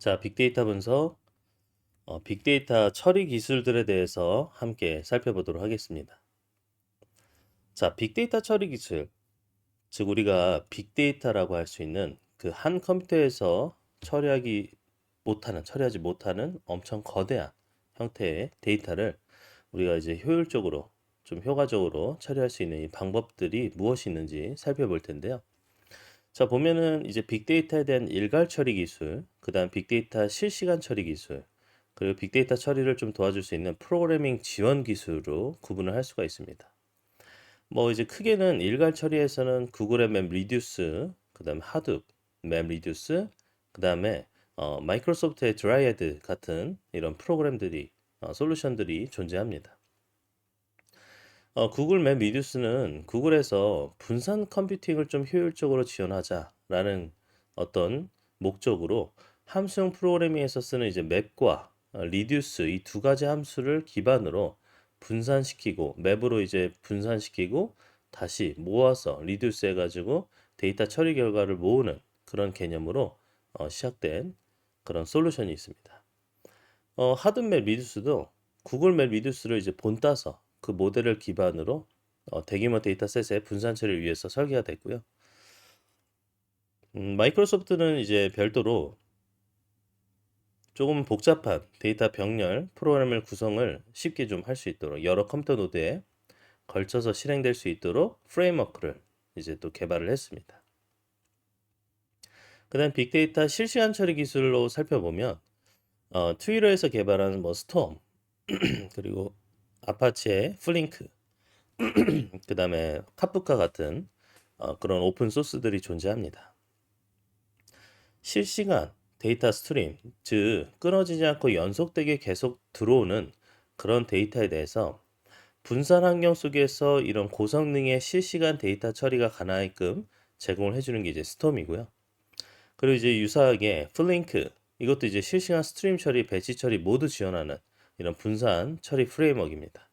자, 빅데이터 분석, 빅데이터 처리 기술들에 대해서 함께 살펴보도록 하겠습니다. 자, 빅데이터 처리 기술, 즉 우리가 빅데이터라고 할 수 있는 그 한 컴퓨터에서 처리하지 못하는 엄청 거대한 형태의 데이터를 우리가 이제 효율적으로 좀 효과적으로 처리할 수 있는 이 방법들이 무엇이 있는지 살펴볼 텐데요. 자, 보면은 이제 빅데이터에 대한 일괄 처리 기술, 그다음 빅데이터 실시간 처리 기술, 그리고 빅데이터 처리를 좀 도와줄 수 있는 프로그래밍 지원 기술로 구분을 할 수가 있습니다. 뭐 이제 크게는 일괄 처리에서는 구글의 맵 리듀스, 그다음 하둡, 맵 리듀스, 그다음에 마이크로소프트의 드라이애드 같은 이런 프로그램들이 솔루션들이 존재합니다. 구글 맵 리듀스는 구글에서 분산 컴퓨팅을 좀 효율적으로 지원하자라는 어떤 목적으로 함수형 프로그래밍에서 쓰는 이제 맵과 리듀스 이 두 가지 함수를 기반으로 분산시키고 맵으로 이제 분산시키고 다시 모아서 리듀스 해가지고 데이터 처리 결과를 모으는 그런 개념으로 시작된 그런 솔루션이 있습니다. 하드 맵 리듀스도 구글 맵 리듀스를 이제 본따서 그 모델을 기반으로 대규모 데이터셋의 분산 처리를 위해서 설계가 됐고요. 마이크로소프트는 이제 별도로 조금 복잡한 데이터 병렬 프로그램을 구성을 쉽게 좀 할 수 있도록 여러 컴퓨터 노드에 걸쳐서 실행될 수 있도록 프레임워크를 이제 또 개발을 했습니다. 그다음 빅데이터 실시간 처리 기술로 살펴보면 트위터에서 개발한 뭐 스톰 그리고 아파치의 플링크 그다음에 카프카 같은 그런 오픈 소스들이 존재합니다. 실시간 데이터 스트림, 즉 끊어지지 않고 연속되게 계속 들어오는 그런 데이터에 대해서 분산 환경 속에서 이런 고성능의 실시간 데이터 처리가 가능하게끔 제공을 해주는 게 이제 스톰이고요. 그리고 이제 유사하게 플링크, 이것도 이제 실시간 스트림 처리, 배치 처리 모두 지원하는 이런 분산 처리 프레임워크입니다.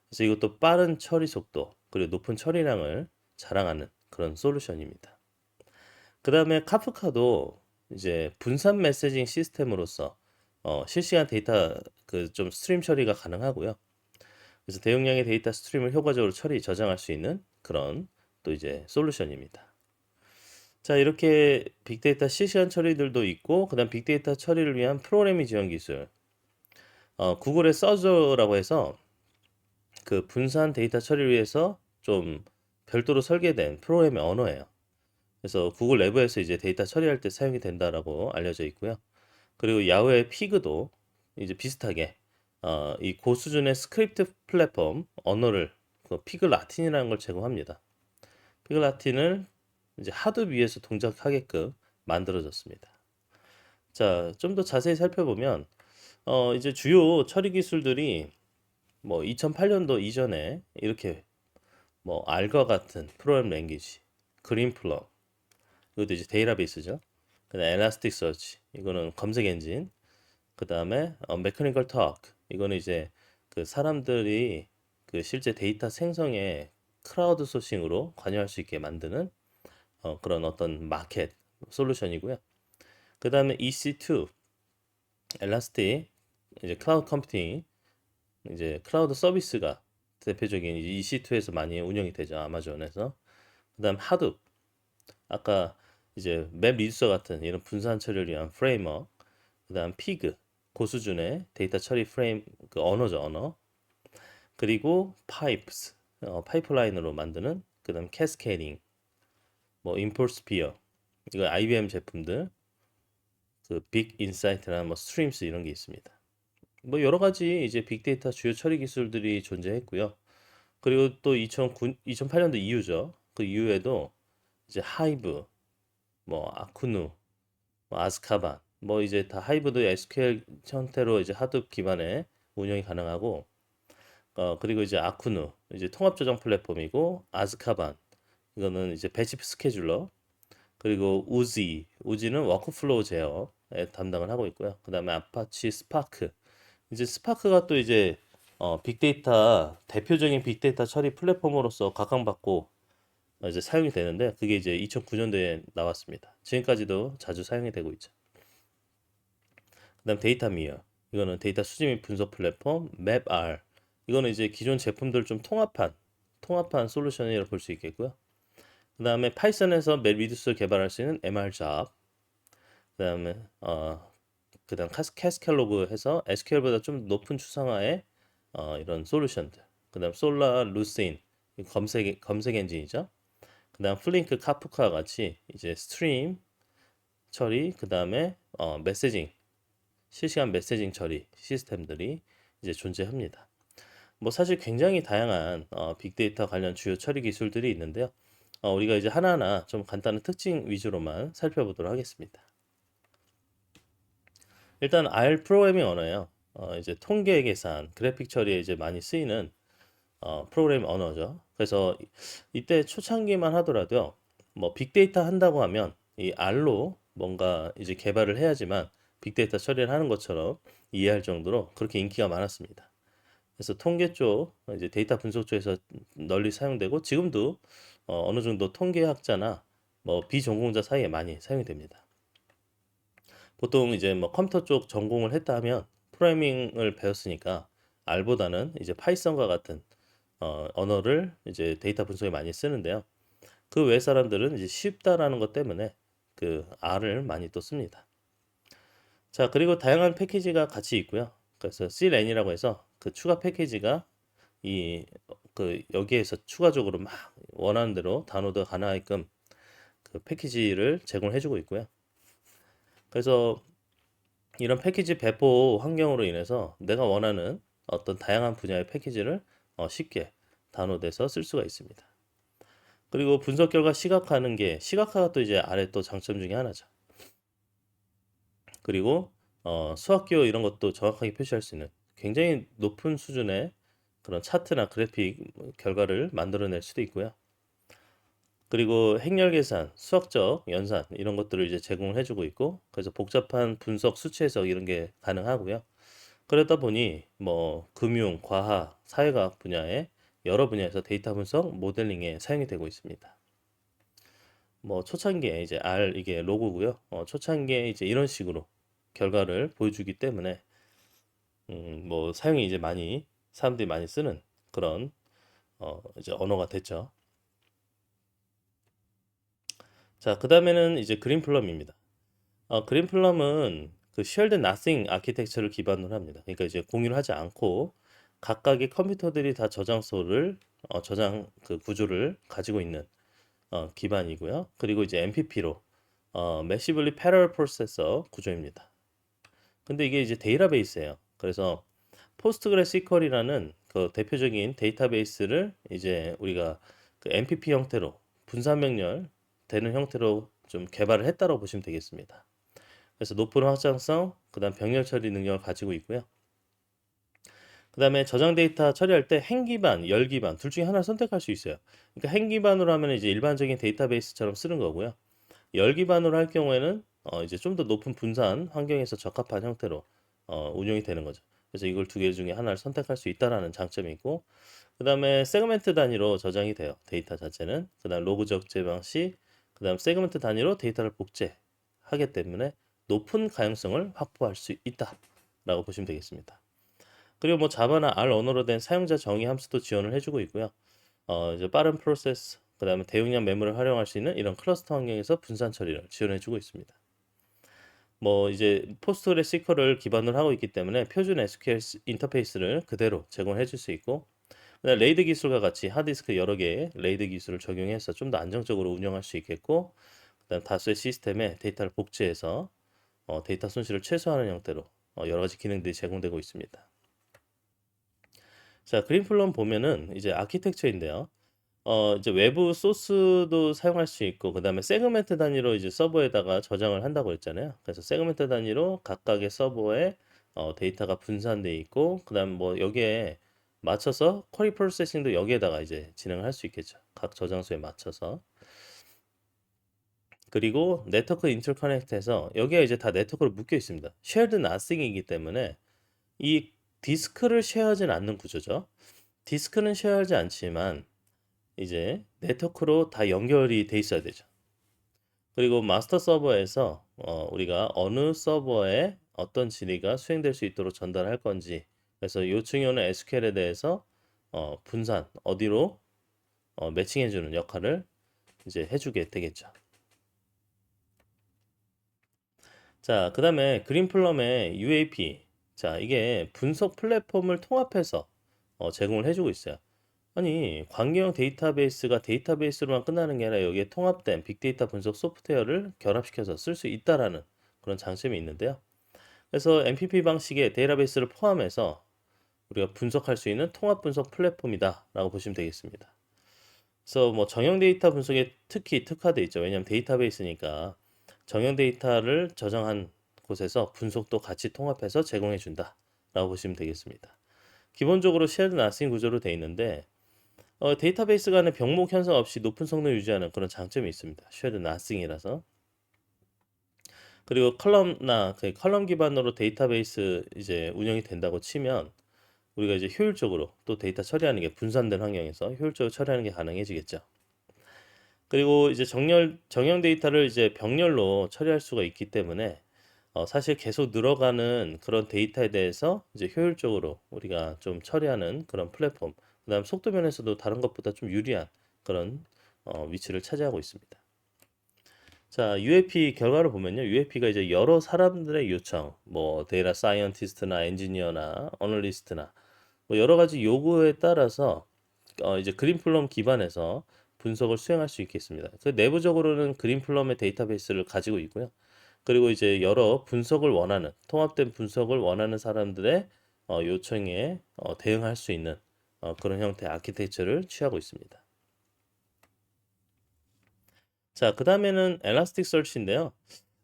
그래서 이것도 빠른 처리 속도 그리고 높은 처리량을 자랑하는 그런 솔루션입니다. 그 다음에 카프카도 이제 분산 메시징 시스템으로서 실시간 데이터 그 좀 스트림 처리가 가능하고요. 그래서 대용량의 데이터 스트림을 효과적으로 처리 저장할 수 있는 그런 또 이제 솔루션입니다. 자, 이렇게 빅데이터 실시간 처리들도 있고 그다음 빅데이터 처리를 위한 프로그래밍 지원 기술. 구글의 서저라고 해서 그 분산 데이터 처리를 위해서 좀 별도로 설계된 프로그래밍 언어예요. 그래서 구글 내부에서 이제 데이터 처리할 때 사용이 된다라고 알려져 있고요. 그리고 야후의 피그도 이제 비슷하게 이 고수준의 스크립트 플랫폼 언어를 그 피그 라틴이라는 걸 제공합니다. 피그 라틴을 이제 하드 위에서 동작하게끔 만들어졌습니다. 자, 좀 더 자세히 살펴보면 이제 주요 처리 기술들이 뭐 2008년도 이전에 이렇게 뭐 R과 같은 프로그램 랭귀지, 그린플럼, 이것도 이제 데이터베이스죠. 그다음 엘라스틱 서치, 이거는 검색 엔진. 그다음에 메커니컬 터크, 이거는 이제 그 사람들이 그 실제 데이터 생성에 크라우드 소싱으로 관여할 수 있게 만드는 그런 어떤 마켓 솔루션이고요. 그다음에 EC2, 엘라스틱 이제 클라우드 컴퓨팅, 이제 클라우드 서비스가 대표적인 EC2에서 많이 운영이 되죠. 아마존에서. 그다음 하둡, 아까 이제 맵 리듀서 같은 이런 분산 처리를 위한 프레임워크, 그다음 피그 고수준의 데이터 처리 프레임 그 언어죠, 언어. 그리고 파이프스 파이프라인으로 만드는, 그다음 캐스케이딩, 뭐 인포스피어, 이거 IBM 제품들, 그 빅 인사이트나 뭐 스트림스 이런 게 있습니다. 뭐 여러 가지 이제 빅데이터 주요 처리 기술들이 존재했고요. 그리고 또 2008년도 이후죠. 그 이후에도 이제 하이브, 뭐 아쿠누, 뭐 아즈카반, 뭐 이제 다 하이브도 SQL 형태로 이제 하드 기반의 운영이 가능하고, 그리고 이제 아쿠누 이제 통합 저장 플랫폼이고, 아즈카반 이거는 이제 배치 스케줄러, 그리고 우지는 워크플로우 제어에 담당을 하고 있고요. 그다음에 아파치 스파크, 이제 스파크가 또 이제 빅데이터 대표적인 빅데이터 처리 플랫폼으로서 각광받고 이제 사용이 되는데, 그게 이제 2009년도에 나왔습니다. 지금까지도 자주 사용이 되고 있죠. 그다음 데이터 미어. 이거는 데이터 수집 및 분석 플랫폼. 맵R. 이거는 이제 기존 제품들 좀 통합한 솔루션이라고 볼 수 있겠고요. 그다음에 파이썬에서 맵 리듀스를 개발할 수 있는 MR잡. 그다음에 그다음 캐스켈로그 해서 SQL보다 좀 높은 추상화의 이런 솔루션들. 그다음 솔라, 루신 검색 엔진이죠. 그다음 플링크, 카프카 같이 이제 스트림 처리, 그다음에 메시징 실시간 메시징 처리 시스템들이 이제 존재합니다. 뭐 사실 굉장히 다양한 빅데이터 관련 주요 처리 기술들이 있는데요. 우리가 이제 하나하나 좀 간단한 특징 위주로만 살펴보도록 하겠습니다. 일단 R 프로그래밍 언어예요. 이제 통계 계산, 그래픽 처리에 이제 많이 쓰이는 프로그래밍 언어죠. 그래서 이때 초창기만 하더라도요. 뭐 빅데이터 한다고 하면 이 R로 뭔가 이제 개발을 해야지만 빅데이터 처리를 하는 것처럼 이해할 정도로 그렇게 인기가 많았습니다. 그래서 통계 쪽, 이제 데이터 분석 쪽에서 널리 사용되고 지금도 어느 정도 통계학자나 뭐 비전공자 사이에 많이 사용이 됩니다. 보통 이제 뭐 컴퓨터 쪽 전공을 했다 하면 프로그래밍을 배웠으니까 R보다는 이제 파이썬과 같은 언어를 이제 데이터 분석에 많이 쓰는데요. 그 외 사람들은 이제 쉽다라는 것 때문에 그 R을 많이 또 씁니다. 자, 그리고 다양한 패키지가 같이 있고요. 그래서 CLAN이라고 해서 그 추가 패키지가 이 그 여기에서 추가적으로 막 원하는 대로 다운로드 가능하게끔 그 패키지를 제공해주고 있고요. 그래서 이런 패키지 배포 환경으로 인해서 내가 원하는 어떤 다양한 분야의 패키지를 쉽게 다운로드해서 쓸 수가 있습니다. 그리고 분석 결과 시각화하는 게 시각화가 또 이제 아래 또 장점 중에 하나죠. 그리고 수학 기호 이런 것도 정확하게 표시할 수 있는 굉장히 높은 수준의 그런 차트나 그래픽 결과를 만들어낼 수도 있고요. 그리고 행렬 계산, 수학적 연산 이런 것들을 이제 제공을 해주고 있고 그래서 복잡한 분석, 수치 해석 이런 게 가능하고요. 그러다 보니 뭐 금융, 과학, 사회과학 분야의 여러 분야에서 데이터 분석, 모델링에 사용이 되고 있습니다. 뭐 초창기에 이제 R 이게 로고고요. 초창기에 이제 이런 식으로 결과를 보여주기 때문에 뭐 사용이 이제 많이 사람들이 많이 쓰는 그런 이제 언어가 됐죠. 자, 그다음에는 이제 그린플럼입니다. 그린플럼은 그 shared nothing 아키텍처를 기반으로 합니다. 그러니까 이제 공유를 하지 않고 각각의 컴퓨터들이 다 저장소를 저장 그 구조를 가지고 있는 기반이고요. 그리고 이제 MPP로 Massively Parallel Processor 구조입니다. 근데 이게 이제 데이터베이스예요. 그래서 포스트그레스QL이라는 그 대표적인 데이터베이스를 이제 우리가 그 MPP 형태로 분산 명령 되는 형태로 좀 개발을 했다고 보시면 되겠습니다. 그래서 높은 확장성, 그다음 병렬 처리 능력을 가지고 있고요. 그다음에 저장 데이터 처리할 때 행 기반, 열 기반 둘 중에 하나를 선택할 수 있어요. 그러니까 행 기반으로 하면 이제 일반적인 데이터베이스처럼 쓰는 거고요. 열 기반으로 할 경우에는 이제 좀 더 높은 분산 환경에서 적합한 형태로 운영이 되는 거죠. 그래서 이걸 두 개 중에 하나를 선택할 수 있다라는 장점이 있고, 그다음에 세그멘트 단위로 저장이 돼요. 데이터 자체는. 그다음 로그 적재 방식, 그다음 세그멘트 단위로 데이터를 복제하기 때문에 높은 가용성을 확보할 수 있다라고 보시면 되겠습니다. 그리고 뭐 자바나 R 언어로 된 사용자 정의 함수도 지원을 해주고 있고요. 이제 빠른 프로세스, 그다음에 대용량 메모를 활용할 수 있는 이런 클러스터 환경에서 분산 처리를 지원해주고 있습니다. 뭐 이제 포스트그레스QL을 기반으로 하고 있기 때문에 표준 SQL 인터페이스를 그대로 제공해 줄 수 있고, 그다음 레이드 기술과 같이 하드디스크 여러 개의 레이드 기술을 적용해서 좀 더 안정적으로 운영할 수 있겠고, 그다음 다수의 시스템에 데이터를 복제해서 데이터 손실을 최소화하는 형태로 여러 가지 기능들이 제공되고 있습니다. 자, 그린플럼 보면은 이제 아키텍처인데요. 이제 외부 소스도 사용할 수 있고, 그다음에 세그멘트 단위로 이제 서버에다가 저장을 한다고 했잖아요. 그래서 세그멘트 단위로 각각의 서버에 데이터가 분산돼 있고, 그다음 뭐 여기에 맞춰서 쿼리 프로세싱도 여기에다가 이제 진행을 할 수 있겠죠. 각 저장소에 맞춰서. 그리고 네트워크 인터커넥트해서 여기에 이제 다 네트워크로 묶여 있습니다. shared nothing이기 때문에 이 디스크를 쉐어하진 않는 구조죠. 디스크는 쉐어하지 않지만 이제 네트워크로 다 연결이 돼 있어야 되죠. 그리고 마스터 서버에서 우리가 어느 서버에 어떤 질의가 수행될 수 있도록 전달할 건지, 그래서 요청이 오는 SQL에 대해서 분산 어디로 매칭해주는 역할을 이제 해주게 되겠죠. 자, 그 다음에 그린플럼의 UAP. 자, 이게 분석 플랫폼을 통합해서 제공을 해주고 있어요. 아니, 관계형 데이터베이스가 데이터베이스로만 끝나는 게 아니라 여기에 통합된 빅데이터 분석 소프트웨어를 결합시켜서 쓸 수 있다라는 그런 장점이 있는데요. 그래서 MPP 방식의 데이터베이스를 포함해서 우리가 분석할 수 있는 통합 분석 플랫폼이다라고 보시면 되겠습니다. 그래서 뭐 정형 데이터 분석에 특히 특화돼 있죠. 왜냐하면 데이터베이스니까 정형 데이터를 저장한 곳에서 분석도 같이 통합해서 제공해 준다라고 보시면 되겠습니다. 기본적으로 쉐어드 나싱 구조로 되어 있는데 데이터베이스 간의 병목 현상 없이 높은 성능 유지하는 그런 장점이 있습니다. 쉐어드 나싱이라서. 그리고 컬럼나 그 컬럼 기반으로 데이터베이스 이제 운영이 된다고 치면 우리가 이제 효율적으로 또 데이터 처리하는 게 분산된 환경에서 효율적으로 처리하는 게 가능해지겠죠. 그리고 이제 정형 데이터를 이제 병렬로 처리할 수가 있기 때문에 사실 계속 늘어가는 그런 데이터에 대해서 이제 효율적으로 우리가 좀 처리하는 그런 플랫폼, 그다음 속도 면에서도 다른 것보다 좀 유리한 그런 위치를 차지하고 있습니다. 자, UAP 결과를 보면요. UAP가 이제 여러 사람들의 요청, 뭐 데이터 사이언티스트나 엔지니어나 어널리스트나 뭐 여러 가지 요구에 따라서 이제 그린플럼 기반에서 분석을 수행할 수 있겠습니다. 그 내부적으로는 그린플럼의 데이터베이스를 가지고 있고요. 그리고 이제 여러 분석을 원하는 통합된 분석을 원하는 사람들의 요청에 대응할 수 있는 그런 형태의 아키텍처를 취하고 있습니다. 자, 그 다음에는 엘라스틱 서치인데요.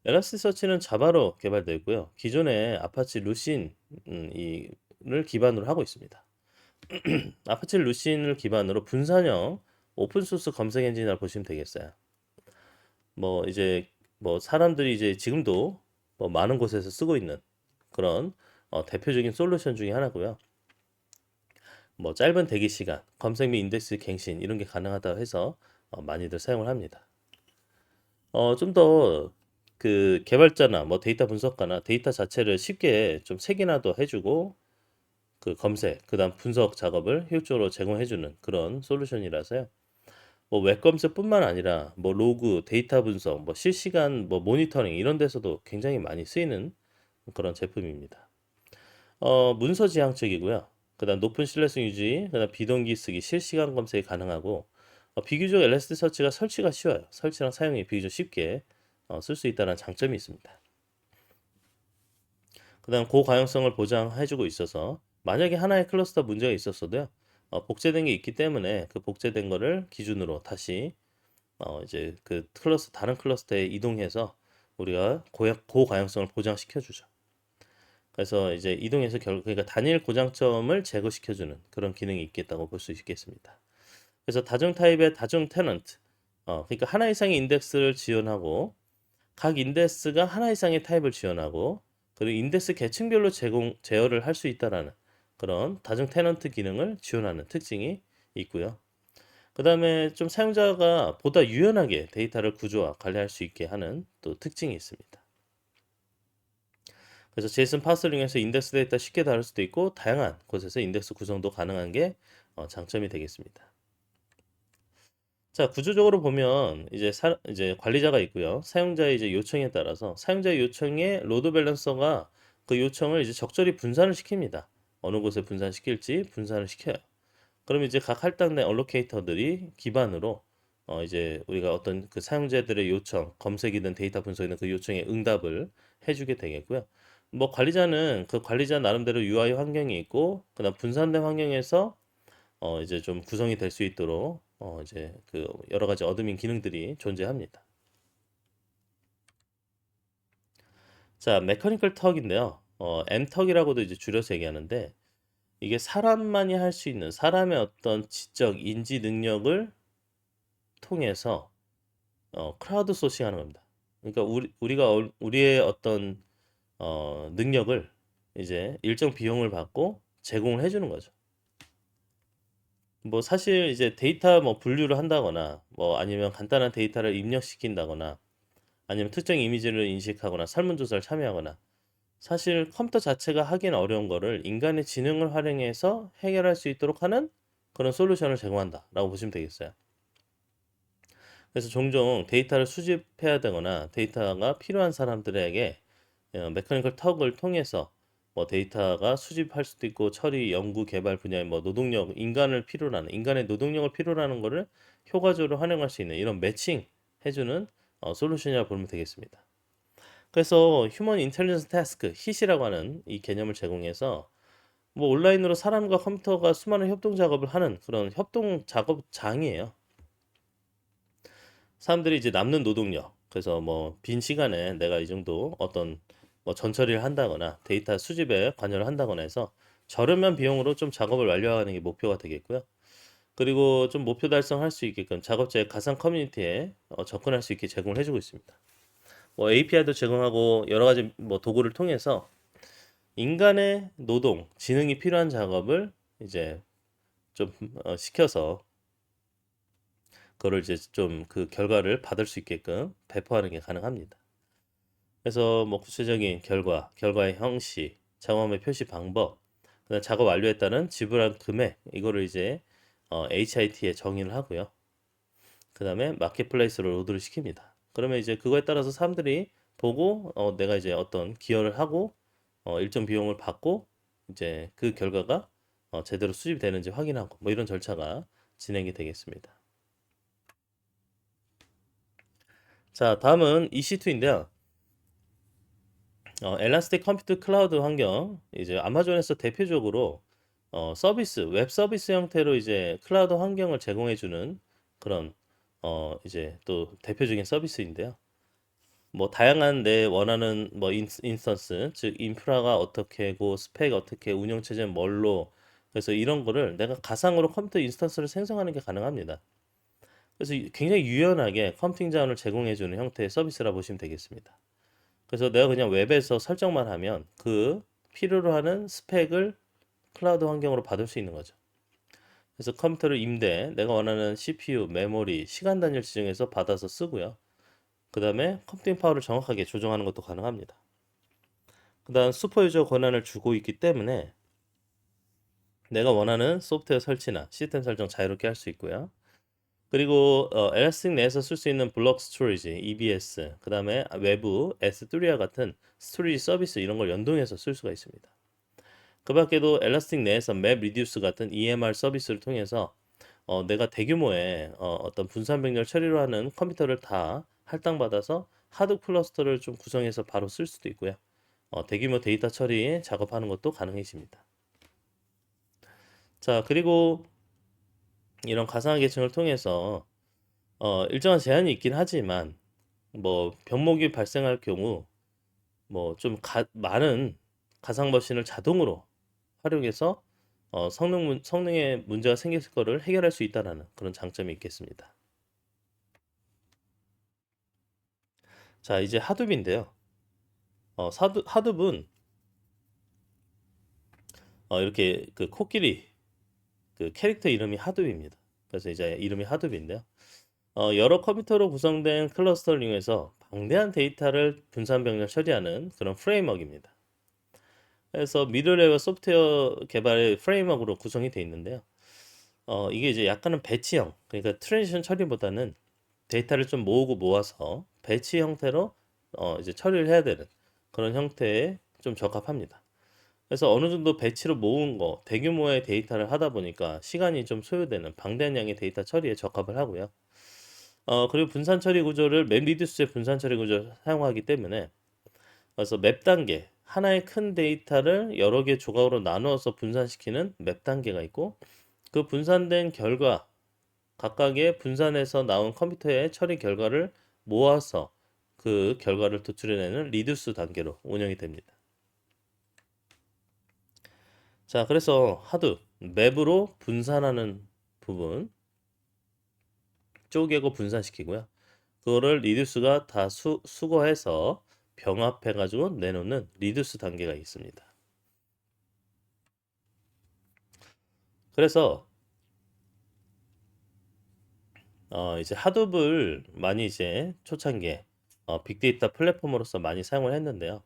엘라스틱 서치는 자바로 개발되고요. 기존의 아파치 루신 이를 기반으로 하고 있습니다. 아파치 루신을 기반으로 분산형 오픈소스 검색 엔진이라고 보시면 되겠어요. 뭐 이제 뭐 사람들이 이제 지금도 뭐 많은 곳에서 쓰고 있는 그런 대표적인 솔루션 중에 하나고요. 뭐 짧은 대기 시간, 검색 및 인덱스 갱신 이런 게 가능하다고 해서 많이들 사용을 합니다. 좀 더 그 개발자나 뭐 데이터 분석가나 데이터 자체를 쉽게 좀 색인화도 해주고 그 검색, 그다음 분석 작업을 효율적으로 제공해주는 그런 솔루션이라서요. 뭐 웹 검색뿐만 아니라 뭐 로그, 데이터 분석, 뭐 실시간 뭐 모니터링 이런 데서도 굉장히 많이 쓰이는 그런 제품입니다. 문서 지향적이고요. 그다음 높은 신뢰성 유지, 그다음 비동기 쓰기, 실시간 검색이 가능하고 비교적 엘라스티서치가 설치가 쉬워요. 설치랑 사용이 비교적 쉽게 쓸 수 있다는 장점이 있습니다. 그다음 고가용성을 보장해주고 있어서 만약에 하나의 클러스터 문제가 있었어도요. 복제된 게 있기 때문에 그 복제된 거를 기준으로 다시 이제 그 클러스 다른 클러스터에 이동해서 우리가 고가용성을 보장시켜 주죠. 그래서 이제 이동해서 그러니까 단일 고장점을 제거시켜주는 그런 기능이 있겠다고 볼 수 있겠습니다. 그래서 다중 타입의 다중 테넌트, 그러니까 하나 이상의 인덱스를 지원하고 각 인덱스가 하나 이상의 타입을 지원하고 그리고 인덱스 계층별로 제어를 할 수 있다라는 그런 다중 테넌트 기능을 지원하는 특징이 있고요. 그 다음에 좀 사용자가 보다 유연하게 데이터를 구조화, 관리할 수 있게 하는 또 특징이 있습니다. 그래서 제이슨 파스링에서 인덱스 데이터 쉽게 다룰 수도 있고 다양한 곳에서 인덱스 구성도 가능한 게 장점이 되겠습니다. 자, 구조적으로 보면 이제 관리자가 있고요. 사용자의 이제 요청에 따라서 사용자의 요청에 로드 밸런서가 그 요청을 이제 적절히 분산을 시킵니다. 어느 곳에 분산시킬지 분산을 시켜요. 그럼 이제 각 할당된 얼로케이터들이 기반으로 이제 우리가 어떤 그 사용자들의 요청, 검색이든 데이터 분석이든 그 요청에 응답을 해주게 되겠고요. 뭐 관리자는 그 관리자 나름대로 UI 환경이 있고 그다음 분산된 환경에서 이제 좀 구성이 될 수 있도록 이제 그 여러 가지 어드민 기능들이 존재합니다. 자, 메커니컬 턱인데요. M턱이라고도 이제 줄여서 얘기하는데 이게 사람만이 할 수 있는 사람의 어떤 지적 인지 능력을 통해서 크라우드 소싱하는 겁니다. 그러니까 우리가 우리의 어떤 능력을 이제 일정 비용을 받고 제공을 해주는 거죠. 뭐 사실 이제 데이터 뭐 분류를 한다거나 뭐 아니면 간단한 데이터를 입력시킨다거나 아니면 특정 이미지를 인식하거나 설문조사를 참여하거나 사실 컴퓨터 자체가 하긴 어려운 거를 인간의 지능을 활용해서 해결할 수 있도록 하는 그런 솔루션을 제공한다라고 보시면 되겠어요. 그래서 종종 데이터를 수집해야 되거나 데이터가 필요한 사람들에게 메커니컬 턱을 통해서 뭐 데이터가 수집할 수도 있고 처리, 연구, 개발 분야의 뭐 노동력, 인간을 필요로 하는 인간의 노동력을 필요로 하는 거를 효과적으로 활용할 수 있는 이런 매칭 해주는 솔루션이라고 보면 되겠습니다. 그래서 휴먼 인텔리전스 태스크, HIT이라고 하는 이 개념을 제공해서 뭐 온라인으로 사람과 컴퓨터가 수많은 협동 작업을 하는 그런 협동 작업장이에요. 사람들이 이제 남는 노동력, 그래서 뭐 빈 시간에 내가 이 정도 어떤 뭐 전처리를 한다거나 데이터 수집에 관여를 한다거나 해서 저렴한 비용으로 좀 작업을 완료하는 게 목표가 되겠고요. 그리고 좀 목표 달성할 수 있게끔 작업자의 가상 커뮤니티에 접근할 수 있게 제공을 해주고 있습니다. 뭐 API도 제공하고 여러 가지 뭐 도구를 통해서 인간의 노동, 지능이 필요한 작업을 이제 좀 시켜서 그거를 이제 좀 그 결과를 받을 수 있게끔 배포하는 게 가능합니다. 그래서 뭐 구체적인 결과의 형식, 작업의 표시 방법, 그다음 작업 완료했다는 지불한 금액 이거를 이제 HIT에 정의를 하고요. 그다음에 마켓플레이스로 로드를 시킵니다. 그러면 이제 그거에 따라서 사람들이 보고 내가 이제 어떤 기여를 하고 일정 비용을 받고 이제 그 결과가 제대로 수집이 되는지 확인하고 뭐 이런 절차가 진행이 되겠습니다. 자, 다음은 EC2인데요. 엘라스틱 컴퓨트 클라우드 환경 이제 아마존에서 대표적으로 서비스 웹 서비스 형태로 이제 클라우드 환경을 제공해 주는 그런 이제 또 대표적인 서비스인데요. 뭐 다양한 내 원하는 뭐 인스턴스 즉 인프라가 어떻게고 스펙 어떻게 운영 체제는 뭘로 그래서 이런 거를 내가 가상으로 컴퓨터 인스턴스를 생성하는 게 가능합니다. 그래서 굉장히 유연하게 컴퓨팅 자원을 제공해 주는 형태의 서비스라 보시면 되겠습니다. 그래서 내가 그냥 웹에서 설정만 하면 그 필요로 하는 스펙을 클라우드 환경으로 받을 수 있는 거죠. 그래서 컴퓨터를 임대, 내가 원하는 CPU, 메모리, 시간 단위를 지정해서 받아서 쓰고요. 그 다음에 컴퓨팅 파워를 정확하게 조정하는 것도 가능합니다. 그 다음 슈퍼 유저 권한을 주고 있기 때문에 내가 원하는 소프트웨어 설치나 시스템 설정 자유롭게 할 수 있고요. 그리고 엘라스틱 내에서 쓸 수 있는 블록 스토리지, EBS, 그 다음에 외부 S3와 같은 스토리지 서비스 이런 걸 연동해서 쓸 수가 있습니다. 그 밖에도 엘라스틱 내에서 맵 리듀스 같은 EMR 서비스를 통해서 내가 대규모의 어떤 분산 병렬 처리를 하는 컴퓨터를 다 할당받아서 하드 클러스터를 좀 구성해서 바로 쓸 수도 있고요. 대규모 데이터 처리 작업하는 것도 가능해집니다. 자, 그리고 이런 가상화 계층을 통해서 일정한 제한이 있긴 하지만 뭐 병목이 발생할 경우 뭐 좀 많은 가상 머신을 자동으로 활용해서 성능에 문제가 생길 거를 해결할 수 있다는 그런 장점이 있겠습니다. 자, 이제 하둡인데요. 하둡은 이렇게 그 코끼리 그 캐릭터 이름이 하둡입니다. 그래서 이제 이름이 하둡인데요. 여러 컴퓨터로 구성된 클러스터를 이용해서 방대한 데이터를 분산 병렬 처리하는 그런 프레임워크입니다. 그래서 미들웨어 소프트웨어 개발의 프레임워크로 구성이 되어 있는데요. 이게 이제 약간은 배치형, 그러니까 트랜지션 처리보다는 데이터를 좀 모으고 모아서 배치 형태로 이제 처리를 해야 되는 그런 형태에 좀 적합합니다. 그래서 어느 정도 배치로 모은 거, 대규모의 데이터를 하다 보니까 시간이 좀 소요되는 방대한 양의 데이터 처리에 적합을 하고요. 그리고 분산 처리 구조를 맵 리듀스의 분산 처리 구조를 사용하기 때문에 그래서 맵 단계, 하나의 큰 데이터를 여러 개 조각으로 나누어서 분산시키는 맵 단계가 있고 그 분산된 결과 각각의 분산해서 나온 컴퓨터의 처리 결과를 모아서 그 결과를 도출해내는 리듀스 단계로 운영이 됩니다. 자, 그래서 하드 맵으로 분산하는 부분 쪼개고 분산시키고요. 그거를 리듀스가 다 수거해서 병합해가지고 내놓는 리듀스 단계가 있습니다. 그래서 이제 하둡을 많이 이제 초창기에 빅데이터 플랫폼으로서 많이 사용을 했는데요.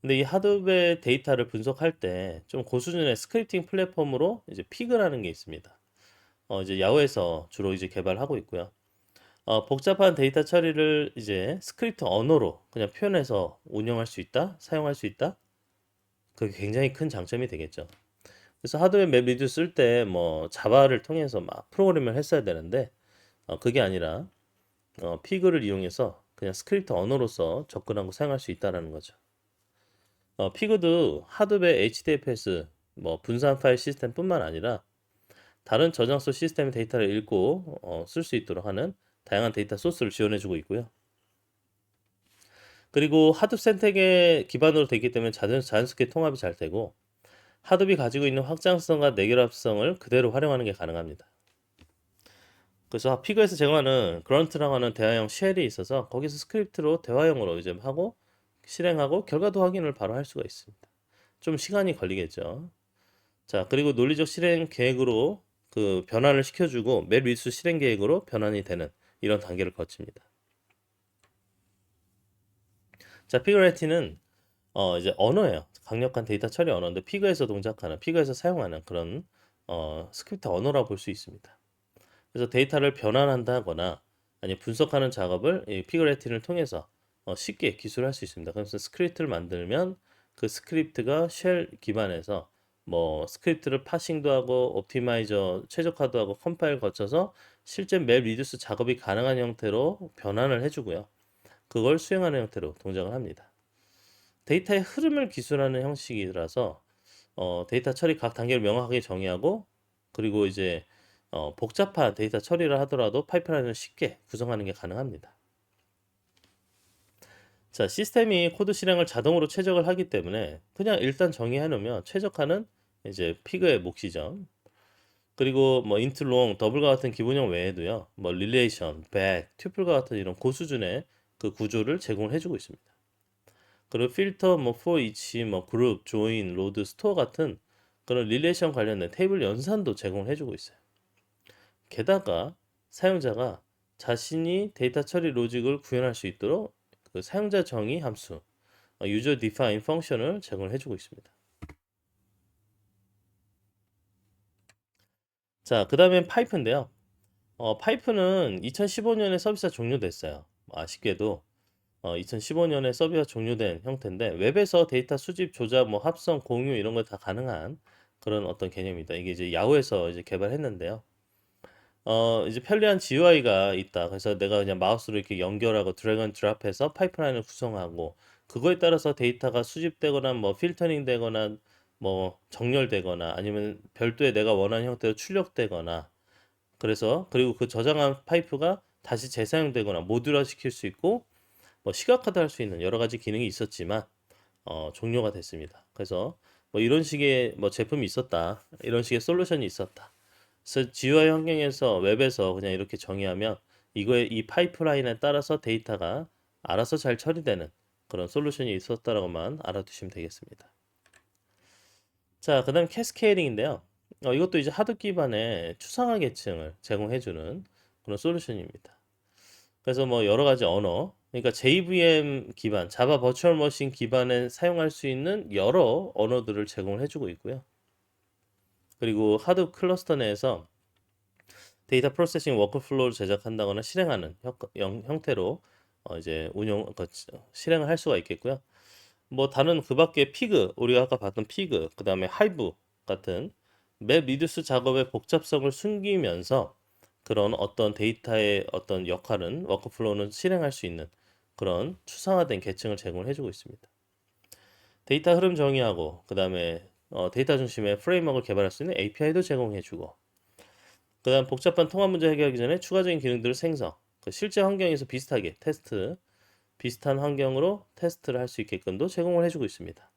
근데 이 하드웨어 데이터를 분석할 때 좀 고수준의 스크립팅 플랫폼으로 이제 피그라는 게 있습니다. 이제 야후에서 주로 이제 개발하고 있고요. 복잡한 데이터 처리를 이제 스크립트 언어로 그냥 표현해서 운영할 수 있다, 사용할 수 있다. 그게 굉장히 큰 장점이 되겠죠. 그래서 하드웨어 맵 리뷰 쓸 때 뭐 자바를 통해서 막 프로그램을 했어야 되는데 그게 아니라 피그를 이용해서 그냥 스크립트 언어로서 접근하고 사용할 수 있다라는 거죠. 피그도 하드웨어 HDFS 뭐 분산 파일 시스템뿐만 아니라 다른 저장소 시스템의 데이터를 읽고 쓸 수 있도록 하는 다양한 데이터 소스를 지원해주고 있고요. 그리고 하드 생태계 기반으로 되기 때문에 자연스럽게 통합이 잘 되고 하드비 가지고 있는 확장성과 내결합성을 그대로 활용하는 게 가능합니다. 그래서 피그에서 제공하는 그런트라고 하는 대화형 쉘이 있어서 거기서 스크립트로 대화형으로 이제 하고 실행하고 결과도 확인을 바로 할 수가 있습니다. 좀 시간이 걸리겠죠. 자, 그리고 논리적 실행 계획으로 그 변환을 시켜주고 맵 리수 실행 계획으로 변환이 되는 이런 단계를 거칩니다. 자, 피그레티는 이제 언어예요. 강력한 데이터 처리 언어인데 피그에서 동작하는, 피그에서 사용하는 그런 스크립트 언어라고 볼 수 있습니다. 그래서 데이터를 변환한다거나 아니면 분석하는 작업을 이 피그레티를 통해서 쉽게 기술할 수 있습니다. 그래서 스크립트를 만들면 그 스크립트가 쉘 기반에서 뭐 스크립트를 파싱도 하고 옵티마이저 최적화도 하고 컴파일 거쳐서 실제 맵 리듀스 작업이 가능한 형태로 변환을 해주고요. 그걸 수행하는 형태로 동작을 합니다. 데이터의 흐름을 기술하는 형식이라서 데이터 처리 각 단계를 명확하게 정의하고 그리고 이제 복잡한 데이터 처리를 하더라도 파이프라인을 쉽게 구성하는 게 가능합니다. 자, 시스템이 코드 실행을 자동으로 최적을 하기 때문에 그냥 일단 정의해 놓으면 최적화는 이제 피그의 몫이죠. 그리고 뭐 인트, 롱, 더블과 같은 기본형 외에도요. 뭐 릴레이션, 백, 튜플과 같은 이런 고수준의 그 구조를 제공을 해주고 있습니다. 그리고 필터, 뭐 for each, 뭐 그룹, join, load, store 같은 그런 릴레이션 관련된 테이블 연산도 제공을 해주고 있어요. 게다가 사용자가 자신이 데이터 처리 로직을 구현할 수 있도록 그 사용자 정의 함수, user define 펑션을 제공을 해주고 있습니다. 자, 그 다음엔 파이프인데요. 파이프는 2015년에 서비스가 종료됐어요. 아쉽게도 2015년에 서비스가 종료된 형태인데 웹에서 데이터 수집, 조작, 뭐 합성, 공유 이런 거 다 가능한 그런 어떤 개념입니다. 이게 이제 야후에서 이제 개발했는데요. 이제 편리한 GUI가 있다. 그래서 내가 그냥 마우스로 이렇게 연결하고 드래그 앤 드랍해서 파이프라인을 구성하고 그거에 따라서 데이터가 수집되거나 뭐 필터링 되거나 뭐 정렬되거나 아니면 별도의 내가 원하는 형태로 출력되거나 그래서 그리고 그 저장한 파이프가 다시 재사용되거나 모듈화 시킬 수 있고 뭐 시각화도 할 수 있는 여러 가지 기능이 있었지만 종료가 됐습니다. 그래서 뭐 이런 식의 뭐 제품이 있었다. 이런 식의 솔루션이 있었다. 그래서 GUI 환경에서 웹에서 그냥 이렇게 정의하면 이거의 이 파이프라인에 따라서 데이터가 알아서 잘 처리되는 그런 솔루션이 있었다라고만 알아두시면 되겠습니다. 자, 그다음 캐스케이딩인데요. 이것도 이제 하드 기반의 추상화 계층을 제공해주는 그런 솔루션입니다. 그래서 뭐 여러 가지 언어, 그러니까 JVM 기반, 자바 버추얼 머신 기반에 사용할 수 있는 여러 언어들을 제공을 해주고 있고요. 그리고 하드 클러스터 내에서 데이터 프로세싱 워크플로우를 제작한다거나 실행하는 형태로 이제 실행을 할 수가 있겠고요. 뭐 다른 그 밖에 피그, 우리가 아까 봤던 피그, 그 다음에 하이브 같은 맵 리듀스 작업의 복잡성을 숨기면서 그런 어떤 데이터의 어떤 역할은 워크플로우는 실행할 수 있는 그런 추상화된 계층을 제공을 해주고 있습니다. 데이터 흐름 정의하고 그 다음에 데이터 중심의 프레임워크를 개발할 수 있는 API도 제공해주고 그 다음 복잡한 통합 문제 해결하기 전에 추가적인 기능들을 생성 그 실제 환경에서 비슷하게 비슷한 환경으로 테스트를 할 수 있게끔도 제공을 해주고 있습니다.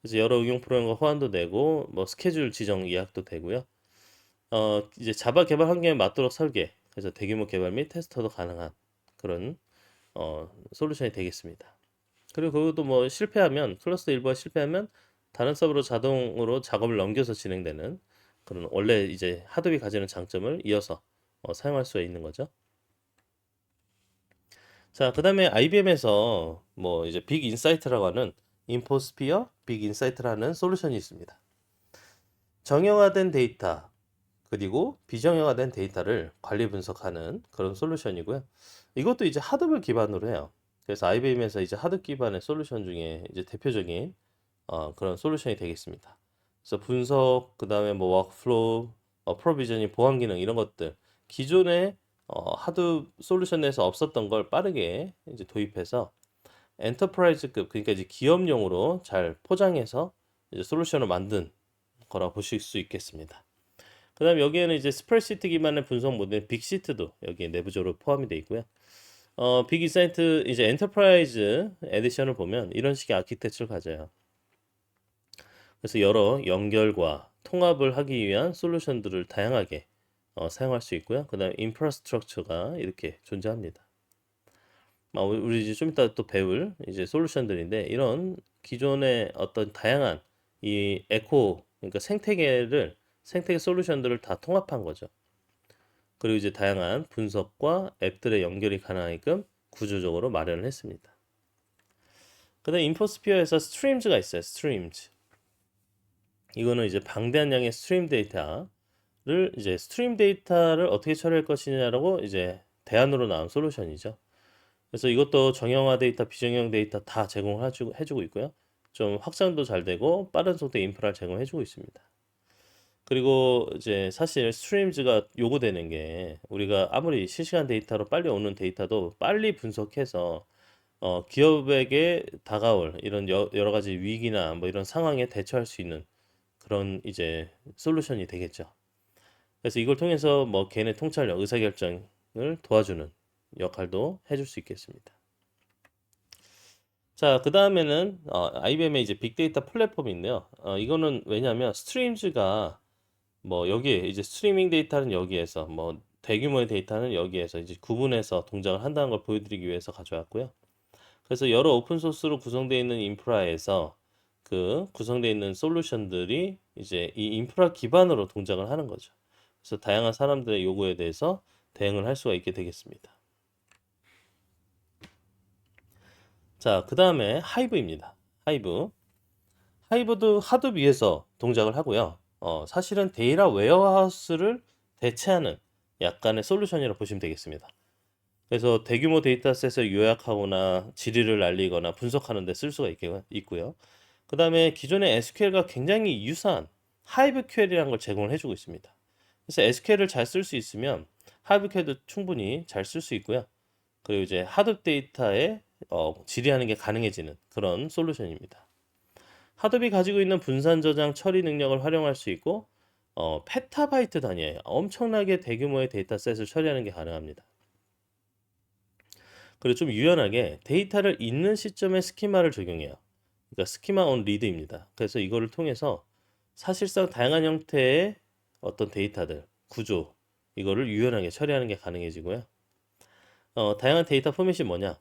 그래서 여러 응용 프로그램과 호환도 되고 뭐 스케줄 지정 예약도 되고요. 이제 자바 개발 환경에 맞도록 설계, 그래서 대규모 개발 및 테스터도 가능한 그런 솔루션이 되겠습니다. 그리고 그것도 뭐 실패하면 클러스터 일부가 실패하면 다른 서버로 자동으로 작업을 넘겨서 진행되는 그런 원래 이제 하드비 가지는 장점을 이어서 사용할 수가 있는 거죠. 자, 그다음에 IBM에서 뭐 이제 빅 인사이트라고 하는 인포스피어 빅 인사이트라는 솔루션이 있습니다. 정형화된 데이터 그리고 비정형화된 데이터를 관리 분석하는 그런 솔루션이고요. 이것도 이제 하드웨어 기반으로 해요. 그래서 IBM에서 이제 하드 기반의 솔루션 중에 이제 대표적인 그런 솔루션이 되겠습니다. 그래서 분석, 그다음에 뭐 워크플로우, 프로비저닝, 보안 기능 이런 것들 기존의 하드 솔루션에서 없었던 걸 빠르게 이제 도입해서 엔터프라이즈급 그러니까 이제 기업용으로 잘 포장해서 이제 솔루션을 만든 거라 보실 수 있겠습니다. 그다음 여기에는 이제 스프레드시트 기반의 분석 모델 빅시트도 여기에 내부적으로 포함이 되어 있고요. 빅인사이트 이제 엔터프라이즈 에디션을 보면 이런 식의 아키텍처를 가져요. 그래서 여러 연결과 통합을 하기 위한 솔루션들을 다양하게 사용할 수 있고요. 그다음 인프라스트럭처가 이렇게 존재합니다. 우리 이제 좀 이따 또 배울 이제 솔루션들인데 이런 기존의 어떤 다양한 이 에코 그러니까 생태계 솔루션들을 다 통합한 거죠. 그리고 이제 다양한 분석과 앱들의 연결이 가능하게끔 구조적으로 마련을 했습니다. 그다음 인포스피어에서 스트림즈가 있어요. 스트림즈. 이거는 이제 방대한 양의 스트림 데이터를 어떻게 처리할 것이냐라고 이제 대안으로 나온 솔루션이죠. 그래서 이것도 정형화 데이터, 비정형 데이터 다 해주고 있고요. 좀 확장도 잘 되고 빠른 속도의 인프라를 제공해주고 있습니다. 그리고 이제 사실 스트림즈가 요구되는 게 우리가 아무리 실시간 데이터로 빨리 오는 데이터도 빨리 분석해서 기업에게 다가올 이런 여러 가지 위기나 뭐 이런 상황에 대처할 수 있는 그런 이제 솔루션이 되겠죠. 그래서 이걸 통해서 뭐 개인의 통찰력, 의사결정을 도와주는 역할도 해줄 수 있겠습니다. 자, 그 다음에는 IBM의 이제 빅데이터 플랫폼인데요. 이거는 왜냐하면 스트림즈가 뭐 여기에 이제 스트리밍 데이터는 여기에서 뭐 대규모의 데이터는 여기에서 이제 구분해서 동작을 한다는 걸 보여드리기 위해서 가져왔고요. 그래서 여러 오픈 소스로 구성되어 있는 인프라에서 그 구성되어 있는 솔루션들이 이제 이 인프라 기반으로 동작을 하는 거죠. 그래서 다양한 사람들의 요구에 대해서 대응을 할 수가 있게 되겠습니다. 자, 그 다음에 하이브입니다. 하이브. 하이브도 하드 위에서 동작을 하고요. 사실은 데이터 웨어하우스를 대체하는 약간의 솔루션이라고 보시면 되겠습니다. 그래서 대규모 데이터셋을 요약하거나 질의를 알리거나 분석하는 데 쓸 수가 있고요. 그 다음에 기존의 SQL과 굉장히 유사한 하이브 퀘리라는 걸 제공을 해주고 있습니다. 그래서 SQL을 잘 쓸 수 있으면 하이브 퀘리도 충분히 잘 쓸 수 있고요. 그리고 이제 하드 데이터에 질의하는 게 가능해지는 그런 솔루션입니다. 하드비 가지고 있는 분산 저장 처리 능력을 활용할 수 있고 페타바이트 단위의 엄청나게 대규모의 데이터셋을 처리하는 게 가능합니다. 그리고 좀 유연하게 데이터를 읽는 시점에 스키마를 적용해요. 그러니까 스키마 온 리드입니다. 그래서 이거를 통해서 사실상 다양한 형태의 어떤 데이터들, 구조 이거를 유연하게 처리하는 게 가능해지고요. 다양한 데이터 포맷이 뭐냐?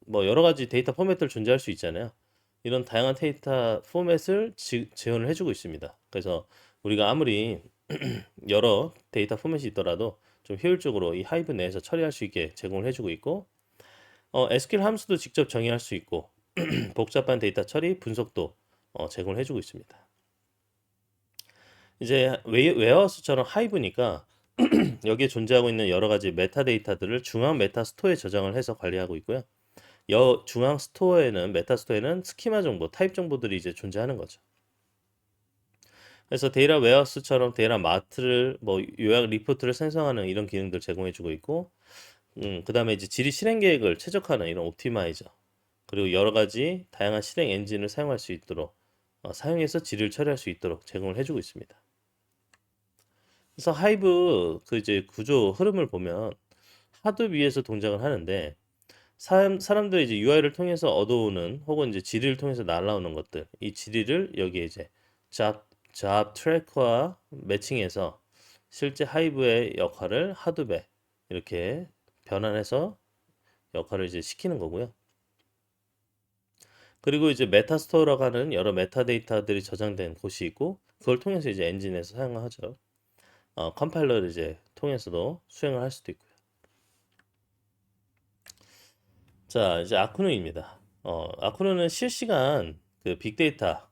뭐 여러 가지 데이터 포맷들 존재할 수 있잖아요. 이런 다양한 데이터 포맷을 지원을 해주고 있습니다. 그래서 우리가 아무리 여러 데이터 포맷이 있더라도 좀 효율적으로 이 하이브 내에서 처리할 수 있게 제공을 해주고 있고 SQL 함수도 직접 정의할 수 있고 복잡한 데이터 처리, 분석도 제공을 해주고 있습니다. 이제 웨어하우스처럼 하이브니까 여기에 존재하고 있는 여러 가지 메타데이터들을 중앙 메타 스토어에 저장을 해서 관리하고 있고요. 중앙 스토어에는 메타 스토어에는 스키마 정보, 타입 정보들이 이제 존재하는 거죠. 그래서 데이터 웨어하우스처럼 데이터 마트를 뭐 요약 리포트를 생성하는 이런 기능들 제공해주고 있고, 그다음에 이제 질의 실행 계획을 최적화하는 이런 옵티마이저, 그리고 여러 가지 다양한 실행 엔진을 사용할 수 있도록 사용해서 질의를 처리할 수 있도록 제공을 해주고 있습니다. 그래서 하이브 그 이제 구조 흐름을 보면 하드 위에서 동작을 하는데 사람들이 이제 UI를 통해서 얻어오는 혹은 이제 질의를 통해서 날라오는 것들, 이 질의를 여기에 이제 잡 트래커와 매칭해서 실제 하이브의 역할을 하드배 이렇게 변환해서 역할을 이제 시키는 거고요. 그리고 이제 메타스토어라고 하는 여러 메타데이터들이 저장된 곳이 있고 그걸 통해서 이제 엔진에서 사용하죠. 컴파일러를 이제 통해서도 수행을 할 수도 있고요. 자, 이제 아쿠누입니다. 아쿠누는 실시간 그 빅데이터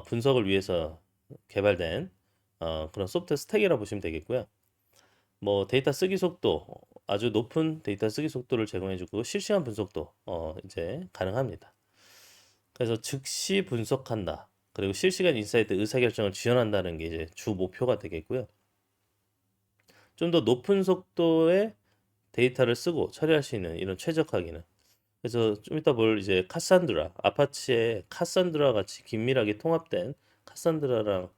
분석을 위해서 개발된 그런 소프트웨어 스택이라고 보시면 되겠고요. 뭐 데이터 쓰기 속도 아주 높은 데이터 쓰기 속도를 제공해주고 실시간 분석도 이제 가능합니다. 그래서 즉시 분석한다. 그리고 실시간 인사이트 의사결정을 지원한다는 게 이제 주 목표가 되겠고요. 좀 더 높은 속도의 데이터를 쓰고 처리할 수 있는 이런 최적화 기능. 그래서 좀 이따 볼 이제 카산드라, 아파치의 카산드라 같이 긴밀하게 통합된 카산드라랑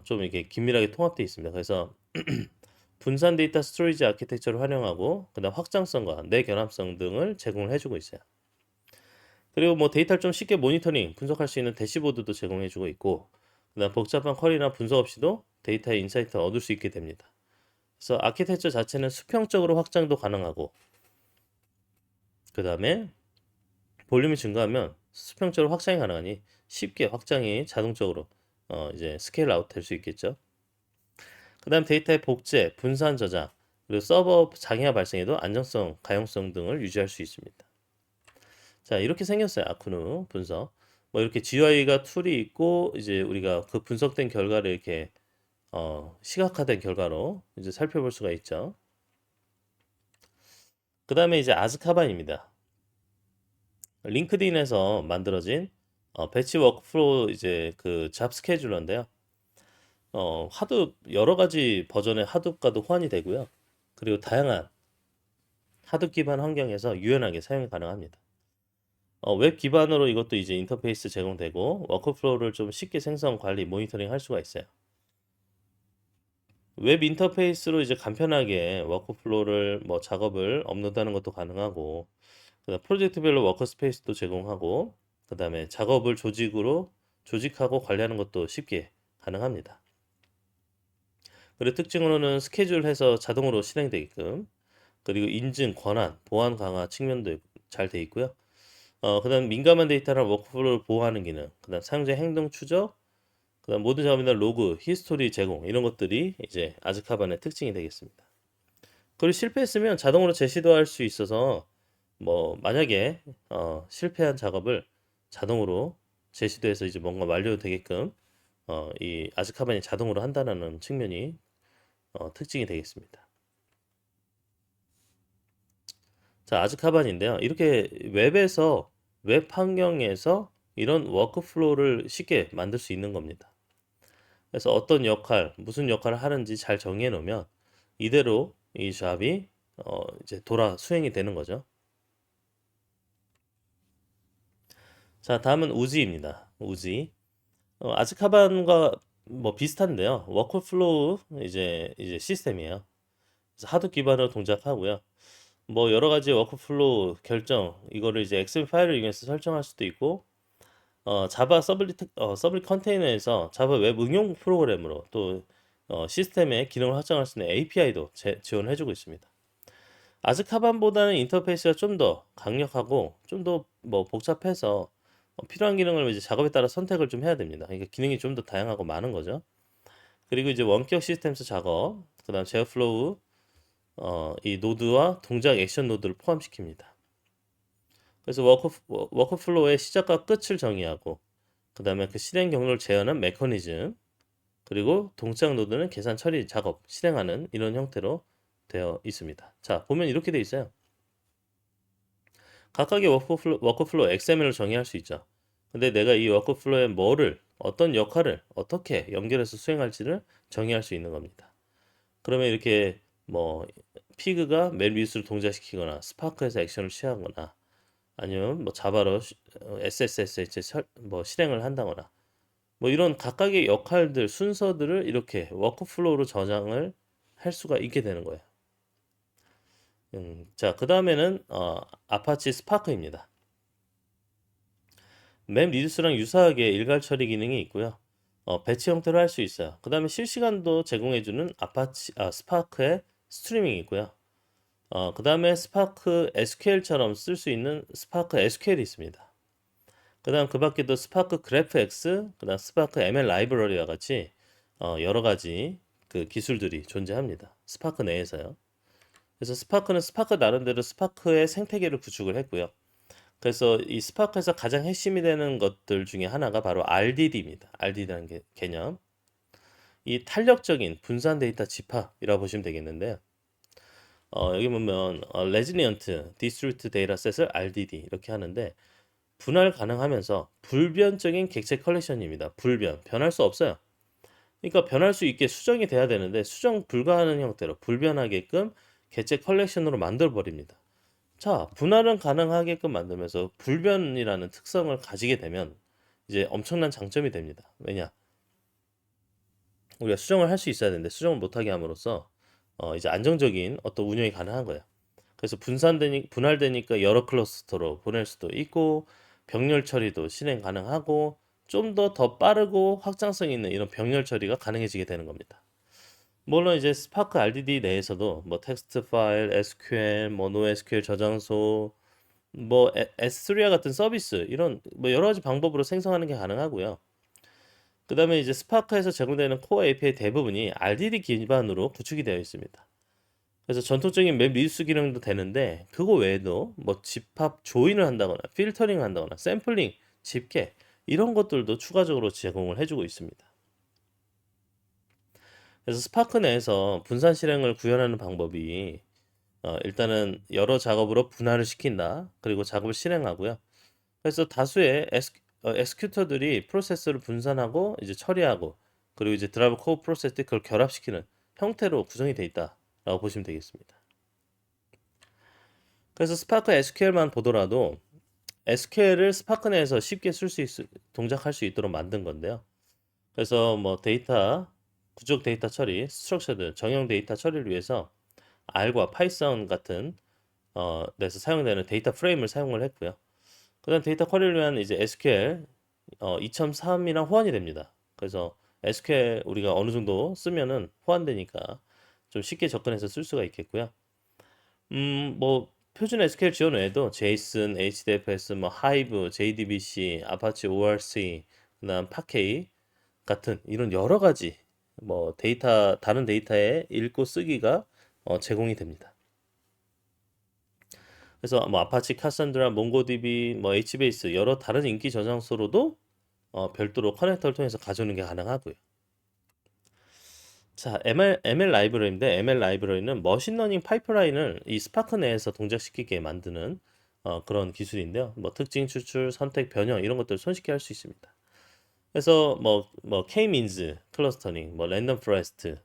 좀 이렇게 긴밀하게 통합되어 있습니다. 그래서 분산 데이터 스토리지 아키텍처를 활용하고 그다음 확장성과 내결합성 등을 제공을 해주고 있어요. 그리고 뭐 데이터를 좀 쉽게 모니터링, 분석할 수 있는 대시보드도 제공해주고 있고 그다음 복잡한 쿼리나 분석 없이도 데이터의 인사이트를 얻을 수 있게 됩니다. 그래서 아키텍처 자체는 수평적으로 확장도 가능하고 그 다음에 볼륨이 증가하면 수평적으로 확장이 가능하니 쉽게 확장이 자동적으로 이제 스케일 아웃 될 수 있겠죠. 그 다음 데이터의 복제, 분산 저장, 그리고 서버 장애가 발생해도 안정성, 가용성 등을 유지할 수 있습니다. 자, 이렇게 생겼어요. 아쿠누 분석. 뭐 이렇게 GUI가 툴이 있고 이제 우리가 그 분석된 결과를 이렇게 시각화된 결과로 이제 살펴볼 수가 있죠. 그 다음에 이제 아즈카반입니다. 링크드인에서 만들어진 배치 워크플로우 이제 그 잡 스케줄러인데요. 하둡 여러 가지 버전의 하둡과도 호환이 되고요. 그리고 다양한 하둡 기반 환경에서 유연하게 사용 가능합니다. 웹 기반으로 이것도 이제 인터페이스 제공되고 워크플로우를 좀 쉽게 생성, 관리, 모니터링 할 수가 있어요. 웹 인터페이스로 이제 간편하게 워크플로우를 뭐 작업을 업로드하는 것도 가능하고 그다음 프로젝트별로 워커스페이스도 제공하고 그다음에 작업을 조직하고 관리하는 것도 쉽게 가능합니다. 그리고 특징으로는 스케줄해서 자동으로 실행되게끔 그리고 인증, 권한, 보안 강화 측면도 잘 돼 있고요. 그다음 민감한 데이터나 워크플로우를 보호하는 기능, 그다음 사용자 행동 추적, 그다음 모든 작업이나 로그, 히스토리 제공 이런 것들이 이제 아즈카반의 특징이 되겠습니다. 그리고 실패했으면 자동으로 재시도할 수 있어서 뭐 만약에 실패한 작업을 자동으로 재시도해서 이제 뭔가 완료되게끔 이 아즈카반이 자동으로 한다는 측면이 특징이 되겠습니다. 자, 아즈카반인데요. 이렇게 웹 환경에서 이런 워크플로우를 쉽게 만들 수 있는 겁니다. 그래서 어떤 역할, 무슨 역할을 하는지 잘 정해 놓으면 이대로 이 잡이 이제 돌아 수행이 되는 거죠. 자, 다음은 우지입니다. 우지. 아즈카반과 뭐 비슷한데요. 워크플로우 이제 시스템이에요. 그래서 하드 기반으로 동작하고요. 뭐 여러 가지 워크플로우 결정 이거를 이제 엑셀 파일을 이용해서 설정할 수도 있고 자바 서블릿 컨테이너에서 자바 웹 응용 프로그램으로 또 시스템의 기능을 확장할 수 있는 API도 지원해주고 있습니다. 아즈카반보다는 인터페이스가 좀 더 강력하고 좀 더 뭐 복잡해서 필요한 기능을 이제 작업에 따라 선택을 좀 해야 됩니다. 그러니까 기능이 좀 더 다양하고 많은 거죠. 그리고 이제 원격 시스템스 작업, 그다음 제어플로우, 이 노드와 동작 액션 노드를 포함시킵니다. 그래서 워크플로우의 시작과 끝을 정의하고, 그다음에 그 실행 경로를 제어하는 메커니즘, 그리고 동작 노드는 계산 처리 작업 실행하는 이런 형태로 되어 있습니다. 자, 보면 이렇게 되어 있어요. 각각의 워크플로우 XML을 정의할 수 있죠. 근데 내가 이 워크플로우에 어떤 역할을 어떻게 연결해서 수행할지를 정의할 수 있는 겁니다. 그러면 이렇게 뭐 피그가 맨 위수를 동작시키거나 스파크에서 액션을 취하거나 아니면 뭐 자바로 SSH 뭐 실행을 한다거나 뭐 이런 각각의 역할들 순서들을 이렇게 워크플로우로 저장을 할 수가 있게 되는 거예요. 자, 그 다음에는 아파치 스파크입니다. 맵 리듀스랑 유사하게 일괄 처리 기능이 있고요. 배치 형태로 할 수 있어요. 그 다음에 실시간도 제공해주는 스파크의 스트리밍이 있고요. 그 다음에 스파크 SQL처럼 쓸 수 있는 스파크 SQL이 있습니다. 그 다음 그 밖에도 스파크 그래프X, 그 다음 스파크 ML 라이브러리와 같이 여러 가지 그 기술들이 존재합니다. 스파크 내에서요. 그래서 스파크는 스파크 나름대로 스파크의 생태계를 구축을 했고요. 그래서 이 스파크에서 가장 핵심이 되는 것들 중에 하나가 바로 RDD입니다. RDD라는 개념. 이 탄력적인 분산 데이터 집합이라고 보시면 되겠는데요. 여기 보면 Resilient Distributed Dataset을 RDD 이렇게 하는데 분할 가능하면서 불변적인 객체 컬렉션입니다. 변할 수 없어요. 그러니까 변할 수 있게 수정이 돼야 되는데 수정 불가하는 형태로 불변하게끔 객체 컬렉션으로 만들어 버립니다. 자, 분할은 가능하게끔 만들면서 불변이라는 특성을 가지게 되면 이제 엄청난 장점이 됩니다. 왜냐? 우리가 수정을 할 수 있어야 되는데 수정을 못하게 함으로써 이제 안정적인 어떤 운영이 가능한 거예요. 그래서 분할되니까 여러 클러스터로 보낼 수도 있고 병렬 처리도 실행 가능하고 좀 더 빠르고 확장성 있는 이런 병렬 처리가 가능해지게 되는 겁니다. 물론 이제 스파크 RDD 내에서도 뭐 텍스트 파일, SQL, 뭐 NoSQL 저장소, 뭐 S3와 같은 서비스 이런 뭐 여러 가지 방법으로 생성하는 게 가능하고요. 그 다음에 이제 스파크에서 제공되는 코어 API 대부분이 RDD 기반으로 구축이 되어 있습니다. 그래서 전통적인 맵 리듀스 기능도 되는데 그거 외에도 뭐 집합 조인을 한다거나 필터링을 한다거나 샘플링, 집계 이런 것들도 추가적으로 제공을 해주고 있습니다. 그래서 스파크 내에서 분산 실행을 구현하는 방법이 일단은 여러 작업으로 분할을 시킨다. 그리고 작업을 실행하고요. 그래서 다수의 엑스큐터들이 프로세스를 분산하고 이제 처리하고 그리고 이제 드라이브 코어 프로세스들이 그걸 결합시키는 형태로 구성이 되어 있다라고 보시면 되겠습니다. 그래서 스파크 SQL만 보더라도 SQL을 스파크 내에서 쉽게 동작할 수 있도록 만든 건데요. 그래서 뭐 구적 데이터 처리, 스트럭처드, 정형 데이터 처리를 위해서 R과 파이썬 같은 데서 사용되는 데이터 프레임을 사용을 했고요. 그다음 데이터 쿼리를 위한 이제 SQL 2.3이랑 호환이 됩니다. 그래서 SQL 우리가 어느 정도 쓰면은 호환되니까 좀 쉽게 접근해서 쓸 수가 있겠고요. 뭐 표준 SQL 지원 외에도 JSON, HDFS, 뭐 하이브, JDBC, 아파치 ORC, 그다음 파케이 같은 이런 여러 가지 뭐 다른 데이터에 읽고 쓰기가 제공이 됩니다. 그래서 뭐 아파치 카산드라, 몽고DB, 뭐 HBase 여러 다른 인기 저장소로도 별도로 커넥터를 통해서 가져오는 게 가능하고요. 자, ML 라이브러리인데 ML 라이브러리는 머신러닝 파이프라인을 이 스파크 내에서 동작시키게 만드는 그런 기술인데요. 뭐 특징 추출, 선택, 변형 이런 것들을 손쉽게 할 수 있습니다. 그래서 뭐 K-means 클러스터링, 뭐 랜덤 포레스트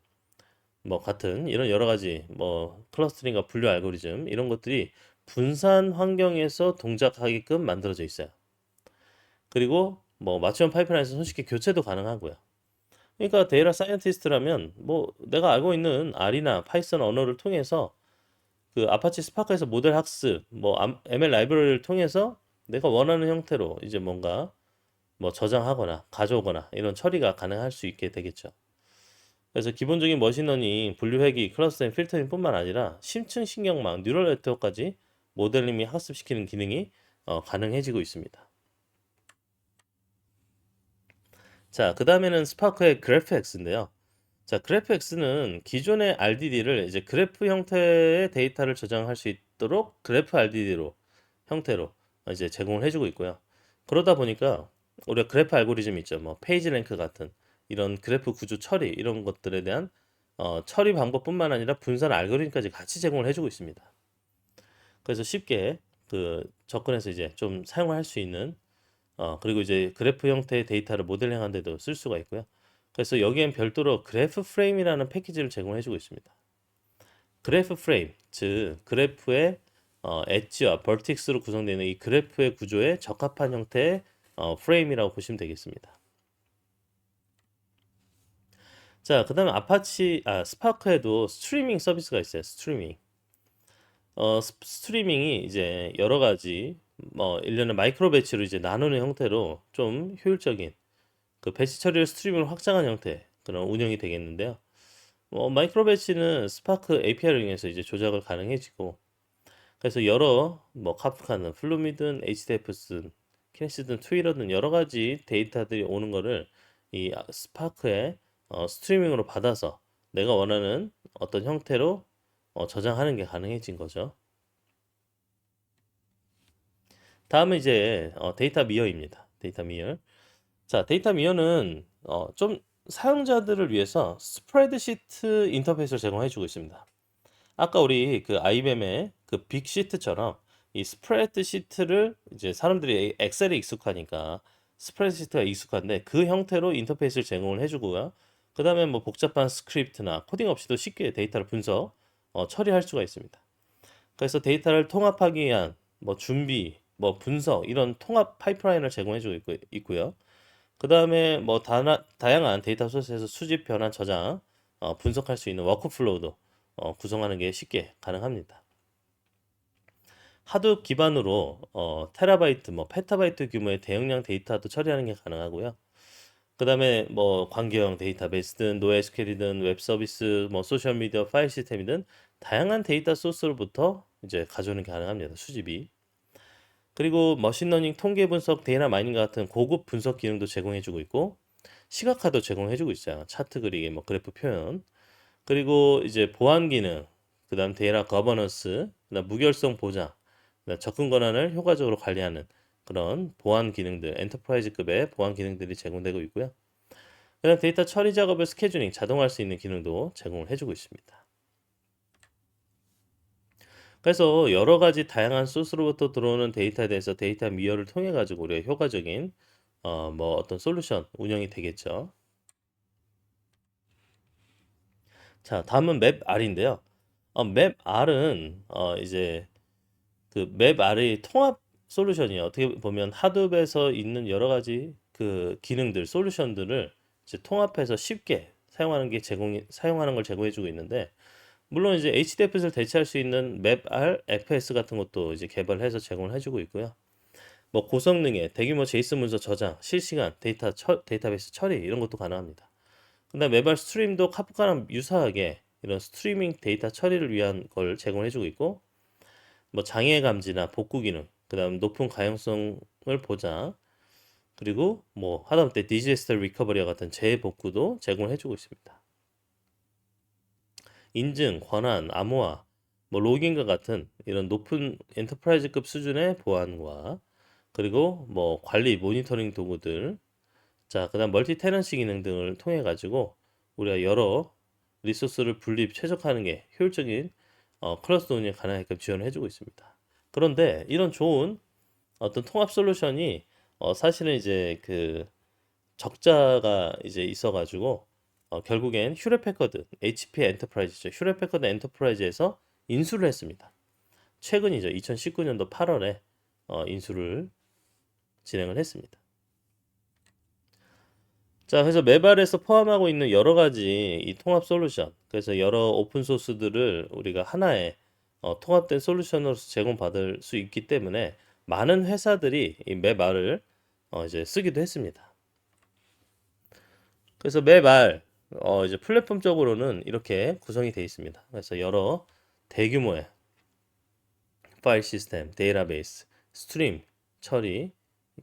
뭐 같은 이런 여러 가지 뭐 클러스터링과 분류 알고리즘 이런 것들이 분산 환경에서 동작하게끔 만들어져 있어요. 그리고 뭐 맞춤 파이프라인에서 손쉽게 교체도 가능하고요. 그러니까 데이터 사이언티스트라면 뭐 내가 알고 있는 R이나 파이썬 언어를 통해서 그 아파치 스파크에서 모델 학습, 뭐 ML 라이브러리를 통해서 내가 원하는 형태로 이제 뭔가 뭐 저장하거나 가져오거나 이런 처리가 가능할 수 있게 되겠죠. 그래서 기본적인 머신러닝, 분류회귀, 클러스터링, 필터링뿐만 아니라 심층 신경망, 뉴럴 네트워크까지 모델링 및 학습시키는 기능이 가능해지고 있습니다. 자, 그 다음에는 스파크의 그래프X인데요. 자, 그래프X는 기존의 RDD를 이제 그래프 형태의 데이터를 저장할 수 있도록 그래프 RDD로 형태로 이제 제공을 해주고 있고요. 그러다 보니까 우리가 그래프 알고리즘 있죠. 뭐 페이지 랭크 같은 이런 그래프 구조 처리 이런 것들에 대한 처리 방법뿐만 아니라 분산 알고리즘까지 같이 제공을 해주고 있습니다. 그래서 쉽게 그 접근해서 이제 좀 사용할 수 있는 그리고 이제 그래프 형태의 데이터를 모델링하는 데도 쓸 수가 있고요. 그래서 여기엔 별도로 그래프 프레임이라는 패키지를 제공해주고 있습니다. 그래프 프레임, 즉 그래프의 엣지와 벌틱스로 구성되는 이 그래프의 구조에 적합한 형태의 프레임이라고 보시면 되겠습니다. 자, 그다음에 스파크에도 스트리밍 서비스가 있어요. 스트리밍. 스트리밍이 이제 여러 가지 일련의 마이크로 배치로 이제 나누는 형태로 좀 효율적인 그 배치 처리를 스트리밍을 확장한 형태 그런 운영이 되겠는데요. 마이크로 배치는 스파크 API를 이용해서 이제 조작을 가능해지고 그래서 여러 뭐 카프카는 플루미든 HDFS든 키네시든 트위러든 여러 가지 데이터들이 오는 거를 이 스파크에 스트리밍으로 받아서 내가 원하는 어떤 형태로 저장하는 게 가능해진 거죠. 다음은 이제 데이터 미러입니다. 데이터 미러. 자, 데이터 미러는 좀 사용자들을 위해서 스프레드시트 인터페이스를 제공해주고 있습니다. 아까 우리 그 아이뱀의 그 빅시트처럼 이 스프레드시트를 이제 사람들이 엑셀에 익숙하니까 스프레드시트가 익숙한데 그 형태로 인터페이스를 제공을 해주고요. 그 다음에 뭐 복잡한 스크립트나 코딩 없이도 쉽게 데이터를 분석, 처리할 수가 있습니다. 그래서 데이터를 통합하기 위한 뭐 준비, 뭐 분석 이런 통합 파이프라인을 제공해주고 있고요. 그 다음에 뭐 다양한 데이터 소스에서 수집, 변환, 저장, 분석할 수 있는 워크플로우도 구성하는 게 쉽게 가능합니다. 하둡 기반으로 테라바이트, 뭐 페타바이트 규모의 대용량 데이터도 처리하는 게 가능하고요. 그 다음에 뭐 관계형 데이터베이스든 노에스큐엘이든 웹 서비스, 뭐 소셜 미디어 파일 시스템이든 다양한 데이터 소스로부터 이제 가져오는 게 가능합니다. 수집이. 그리고 머신러닝 통계 분석, 데이터 마이닝 같은 고급 분석 기능도 제공해주고 있고 시각화도 제공해주고 있어요. 차트 그리기, 뭐 그래프 표현. 그리고 이제 보안 기능, 그다음 데이터 거버넌스, 그다음 무결성 보장, 그다음 접근 권한을 효과적으로 관리하는 그런 보안 기능들, 엔터프라이즈급의 보안 기능들이 제공되고 있고요. 그다음 데이터 처리 작업을 스케줄링, 자동화할 수 있는 기능도 제공을 해주고 있습니다. 그래서 여러 가지 다양한 소스로부터 들어오는 데이터에 대해서 데이터 미러를 통해 가지고 우리가 효과적인 뭐 어떤 솔루션 운영이 되겠죠. 자, 다음은 맵 R인데요. 맵 R은 이제 그 맵 R의 통합 솔루션이에요. 어떻게 보면 하둡에서 있는 여러 가지 그 기능들, 솔루션들을 이제 통합해서 쉽게 사용하는 걸 제공해주고 있는데, 물론 이제 HDFS를 대체할 수 있는 맵 R, FS 같은 것도 이제 개발해서 제공을 해주고 있고요. 뭐 고성능의 대규모 제이슨 문서 저장, 실시간 데이터베이스 처리 이런 것도 가능합니다. 근데 웹R 스트림도 카프카랑 유사하게 이런 스트리밍 데이터 처리를 위한 걸 제공해주고 있고, 뭐 장애 감지나 복구 기능, 그다음 높은 가용성을 보장, 그리고 뭐 하다못해 디지털 리커버리와 같은 재복구도 제공해주고 있습니다. 인증, 권한, 암호화, 뭐 로깅과 같은 이런 높은 엔터프라이즈급 수준의 보안과 그리고 뭐 관리 모니터링 도구들, 자, 그다음 멀티 테넌시 기능 등을 통해 가지고 우리가 여러 리소스를 분립 최적화하는 게 효율적인 클러스터 운영이 가능하게끔 지원을 해주고 있습니다. 그런데 이런 좋은 어떤 통합 솔루션이 사실은 이제 그 적자가 이제 있어가지고 결국엔 휴렛패커드 HP 엔터프라이즈죠. 휴렛패커드 엔터프라이즈에서 인수를 했습니다. 최근이죠. 2019년도 8월에 인수를 진행을 했습니다. 자, 그래서 메발에서 포함하고 있는 여러 가지 이 통합 솔루션, 그래서 여러 오픈 소스들을 우리가 하나의 통합된 솔루션으로서 제공받을 수 있기 때문에 많은 회사들이 이 메발을 이제 쓰기도 했습니다. 그래서 메발 이제 플랫폼적으로는 이렇게 구성이 되어 있습니다. 그래서 여러 대규모의 파일 시스템, 데이터베이스, 스트림 처리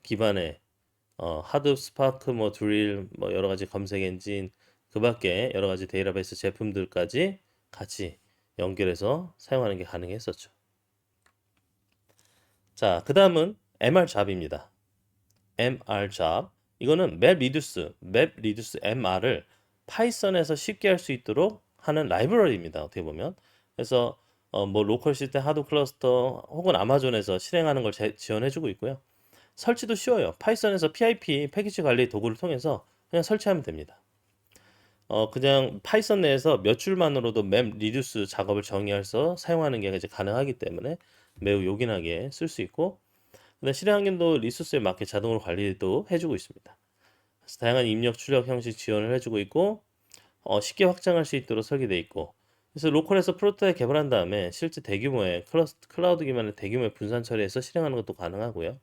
기반의 하둡, 스파크, 뭐 드릴, 뭐 여러 가지 검색 엔진, 그 밖에 여러 가지 데이터베이스 제품들까지 같이 연결해서 사용하는 게 가능했었죠. 자, 그 다음은 MR 잡입니다. MR 잡. 이거는 맵 리듀스 MR을 파이썬에서 쉽게 할 수 있도록 하는 라이브러리입니다. 어떻게 보면. 그래서 뭐 로컬 시스템 하드 클러스터 혹은 아마존에서 실행하는 걸 지원해주고 있고요. 설치도 쉬워요. 파이썬에서 PIP 패키지 관리 도구를 통해서 그냥 설치하면 됩니다. 그냥 파이썬 내에서 몇 줄만으로도 맵 리듀스 작업을 정의해서 사용하는 게 이제 가능하기 때문에 매우 요긴하게 쓸 수 있고, 근데 실행 환경도 리소스에 맞게 자동으로 관리도 해주고 있습니다. 그래서 다양한 입력, 출력 형식 지원을 해주고 있고, 쉽게 확장할 수 있도록 설계되어 있고, 그래서 로컬에서 프로토타입 개발한 다음에 실제 대규모의 클라우드 기반의 대규모의 분산 처리해서 실행하는 것도 가능하고요.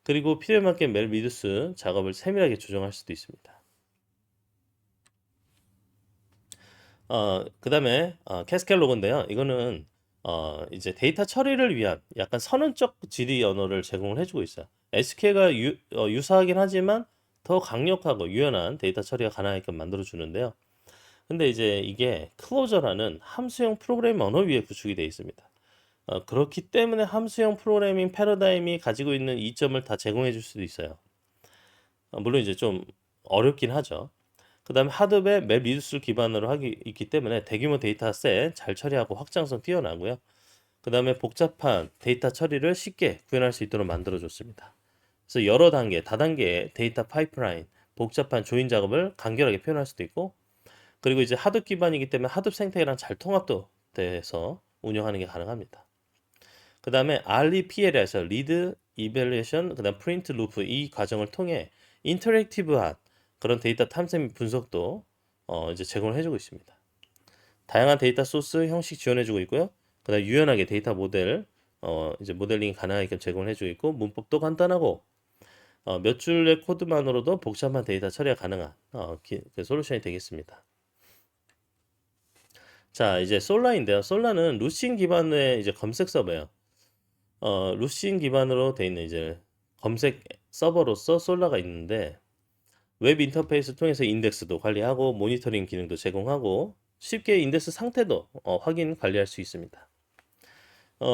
그리고 필요에 맞게 맵 리듀스 작업을 세밀하게 조정할 수도 있습니다. 그 다음에 캐스켈 로그인데요. 이거는 이제 데이터 처리를 위한 약간 선언적 질의 언어를 제공을 해주고 있어요. SQL과 유사하긴 하지만 더 강력하고 유연한 데이터 처리가 가능하게끔 만들어주는데요. 근데 이제 이게 클로저라는 함수형 프로그래밍 언어 위에 구축이 되어 있습니다. 그렇기 때문에 함수형 프로그래밍 패러다임이 가지고 있는 이점을 다 제공해 줄 수도 있어요. 물론 이제 좀 어렵긴 하죠. 그 다음에 하드웨어 맵 리듀스를 기반으로 하기 있기 때문에 대규모 데이터셋 잘 처리하고 확장성 뛰어나고요. 그 다음에 복잡한 데이터 처리를 쉽게 구현할 수 있도록 만들어줬습니다. 그래서 여러 단계, 다단계의 데이터 파이프라인, 복잡한 조인 작업을 간결하게 표현할 수도 있고, 그리고 이제 하드 기반이기 때문에 하드 생태계랑 잘 통합도 돼서 운영하는 게 가능합니다. 그 다음에 REPL에서 리드, 이벨리에이션, 그 다음 프린트 루프 이 과정을 통해 인터랙티브한 그런 데이터 탐색 및 분석도 이제 제공을 해주고 있습니다. 다양한 데이터 소스 형식 지원해주고 있고요. 그다음 유연하게 데이터 모델 이제 모델링이 가능하게끔 제공을 해주고 있고 문법도 간단하고 몇 줄의 코드만으로도 복잡한 데이터 처리가 가능한 그 솔루션이 되겠습니다. 자, 이제 솔라인데요. 솔라는 루신 기반의 이제 검색 서버예요. 루신 기반으로 돼 있는 이제 검색 서버로서 솔라가 있는데 웹 인터페이스 통해서 인덱스도 관리하고 모니터링 기능도 제공하고 쉽게 인덱스 상태도 확인 관리할 수 있습니다.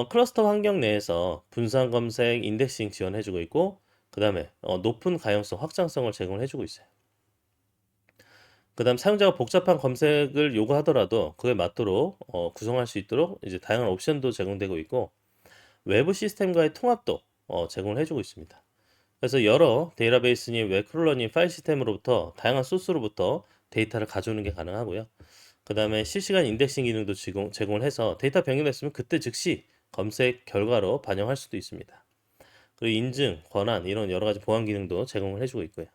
클러스터 환경 내에서 분산 검색, 인덱싱 지원해주고 있고 그 다음에 높은 가용성, 확장성을 제공해주고 있어요. 그 다음 사용자가 복잡한 검색을 요구하더라도 그에 맞도록 구성할 수 있도록 이제 다양한 옵션도 제공되고 있고 외부 시스템과의 통합도 제공을 해주고 있습니다. 그래서 여러 데이터베이스니 웹크롤러니 파일 시스템으로부터 다양한 소스로부터 데이터를 가져오는 게 가능하고요. 그 다음에 실시간 인덱싱 기능도 제공을 해서 데이터 변경됐으면 그때 즉시 검색 결과로 반영할 수도 있습니다. 그리고 인증, 권한 이런 여러 가지 보안 기능도 제공을 해주고 있고요.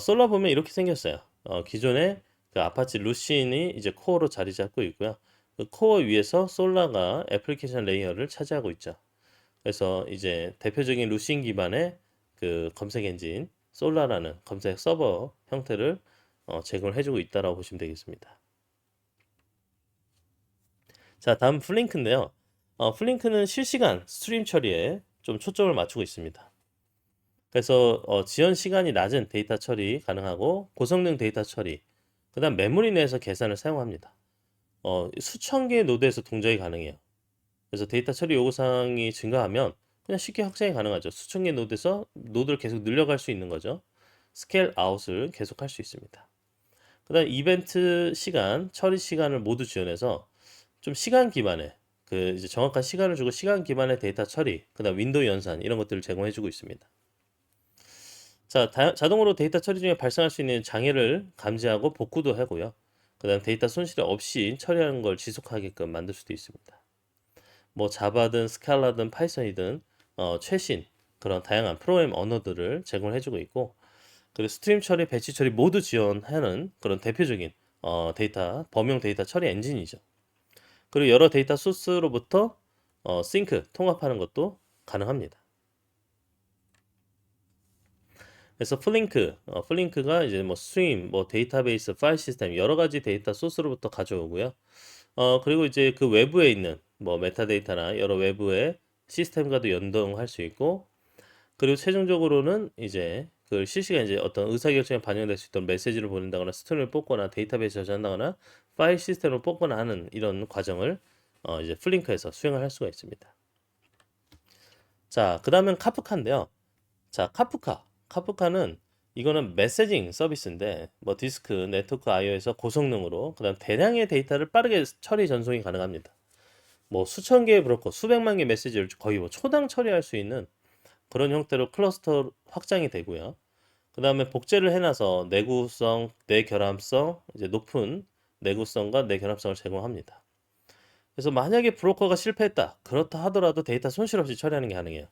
솔라 보면 이렇게 생겼어요. 기존의 그 아파치 루신이 이제 코어로 자리 잡고 있고요. 그 코어 위에서 솔라가 애플리케이션 레이어를 차지하고 있죠. 그래서 이제 대표적인 루신 기반의 그 검색 엔진 솔라라는 검색 서버 형태를 제공을 해주고 있다라고 보시면 되겠습니다. 자, 다음 플링크인데요. 플링크는 실시간 스트림 처리에 좀 초점을 맞추고 있습니다. 그래서 지연 시간이 낮은 데이터 처리 가능하고 고성능 데이터 처리, 그다음 메모리 내에서 계산을 사용합니다. 수천 개의 노드에서 동작이 가능해요. 그래서 데이터 처리 요구사항이 증가하면 그냥 쉽게 확장이 가능하죠. 수천 개의 노드에서 노드를 계속 늘려갈 수 있는 거죠. 스케일 아웃을 계속할 수 있습니다. 그다음 이벤트 시간, 처리 시간을 모두 지원해서 좀 시간 기반의 그 이제 정확한 시간을 주고 시간 기반의 데이터 처리, 그다음 윈도우 연산 이런 것들을 제공해주고 있습니다. 자, 자동으로 데이터 처리 중에 발생할 수 있는 장애를 감지하고 복구도 하고요. 그다음 데이터 손실 없이 처리하는 걸 지속하게끔 만들 수도 있습니다. 뭐 자바든 스칼라든 파이썬이든 최신 그런 다양한 프로그램 언어들을 제공해주고 있고 그리고 스트림 처리, 배치 처리 모두 지원하는 그런 대표적인 데이터 범용 데이터 처리 엔진이죠. 그리고 여러 데이터 소스로부터 싱크 통합하는 것도 가능합니다. 그래서 플링크가 이제 뭐 스트림, 뭐 데이터베이스, 파일 시스템 여러 가지 데이터 소스로부터 가져오고요. 그리고 이제 그 외부에 있는 뭐 메타데이터나 여러 외부의 시스템과도 연동할 수 있고, 그리고 최종적으로는 이제 그 실시간 이제 어떤 의사결정에 반영될 수 있도록 메시지를 보낸다거나 스트림을 뽑거나 데이터베이스 저장한다거나 파일 시스템을 뽑거나 하는 이런 과정을 이제 플링크에서 수행을 할 수가 있습니다. 자, 그 다음은 카프카인데요. 자, 카프카는 이거는 메시징 서비스인데 뭐 디스크, 네트워크 IO에서 고성능으로 그다음 대량의 데이터를 빠르게 처리 전송이 가능합니다. 뭐 수천 개의 브로커, 수백만 개의 메시지를 거의 뭐 초당 처리할 수 있는 그런 형태로 클러스터 확장이 되고요. 그다음에 복제를 해놔서 내구성, 내결함성, 이제 높은 내구성과 내결함성을 제공합니다. 그래서 만약에 브로커가 실패했다, 그렇다 하더라도 데이터 손실 없이 처리하는 게 가능해요.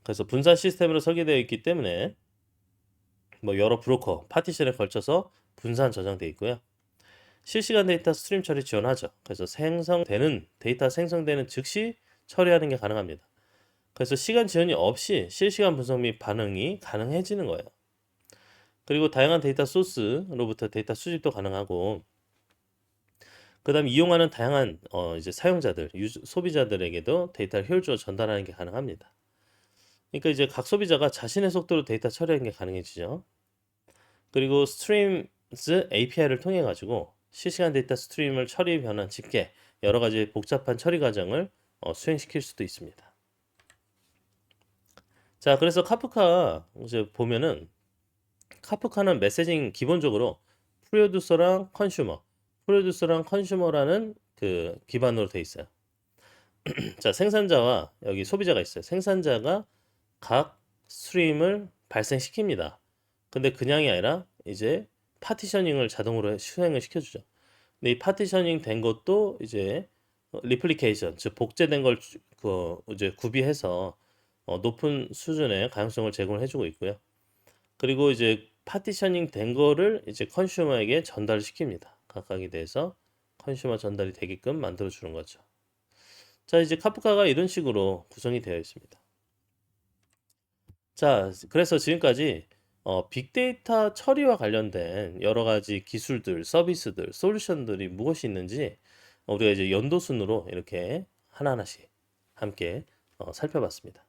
그래서 분산 시스템으로 설계되어 있기 때문에 뭐 여러 브로커, 파티션에 걸쳐서 분산 저장되어 있고요. 실시간 데이터 스트림 처리 지원하죠. 그래서 데이터 생성되는 즉시 처리하는 게 가능합니다. 그래서 시간 지연이 없이 실시간 분석 및 반응이 가능해지는 거예요. 그리고 다양한 데이터 소스로부터 데이터 수집도 가능하고 그다음 이용하는 다양한 이제 사용자들, 소비자들에게도 데이터를 효율적으로 전달하는 게 가능합니다. 그러니까 이제 각 소비자가 자신의 속도로 데이터 처리하는 게 가능해지죠. 그리고 스트림 API를 통해 가지고 실시간 데이터 스트림을 처리, 변환, 집계 여러 가지 복잡한 처리 과정을 수행시킬 수도 있습니다. 자, 그래서 카프카 이제 보면은 카프카는 메시징 기본적으로 프로듀서랑 컨슈머, 프로듀서랑 컨슈머라는 그 기반으로 돼 있어요. 자, 생산자와 여기 소비자가 있어요. 생산자가 각 스트림을 발생시킵니다. 근데 그냥이 아니라 이제 파티셔닝을 자동으로 수행을 시켜주죠. 근데 이 파티셔닝 된 것도 이제 리플리케이션, 즉 복제된 걸 이제 구비해서 높은 수준의 가용성을 제공을 해주고 있고요. 그리고 이제 파티셔닝 된 거를 이제 컨슈머에게 전달을 시킵니다. 각각에 대해서 컨슈머 전달이 되게끔 만들어 주는 거죠. 자, 이제 카프카가 이런 식으로 구성이 되어 있습니다. 자, 그래서 지금까지 빅데이터 처리와 관련된 여러 가지 기술들, 서비스들, 솔루션들이 무엇이 있는지 우리가 이제 연도순으로 이렇게 하나하나씩 함께 살펴봤습니다.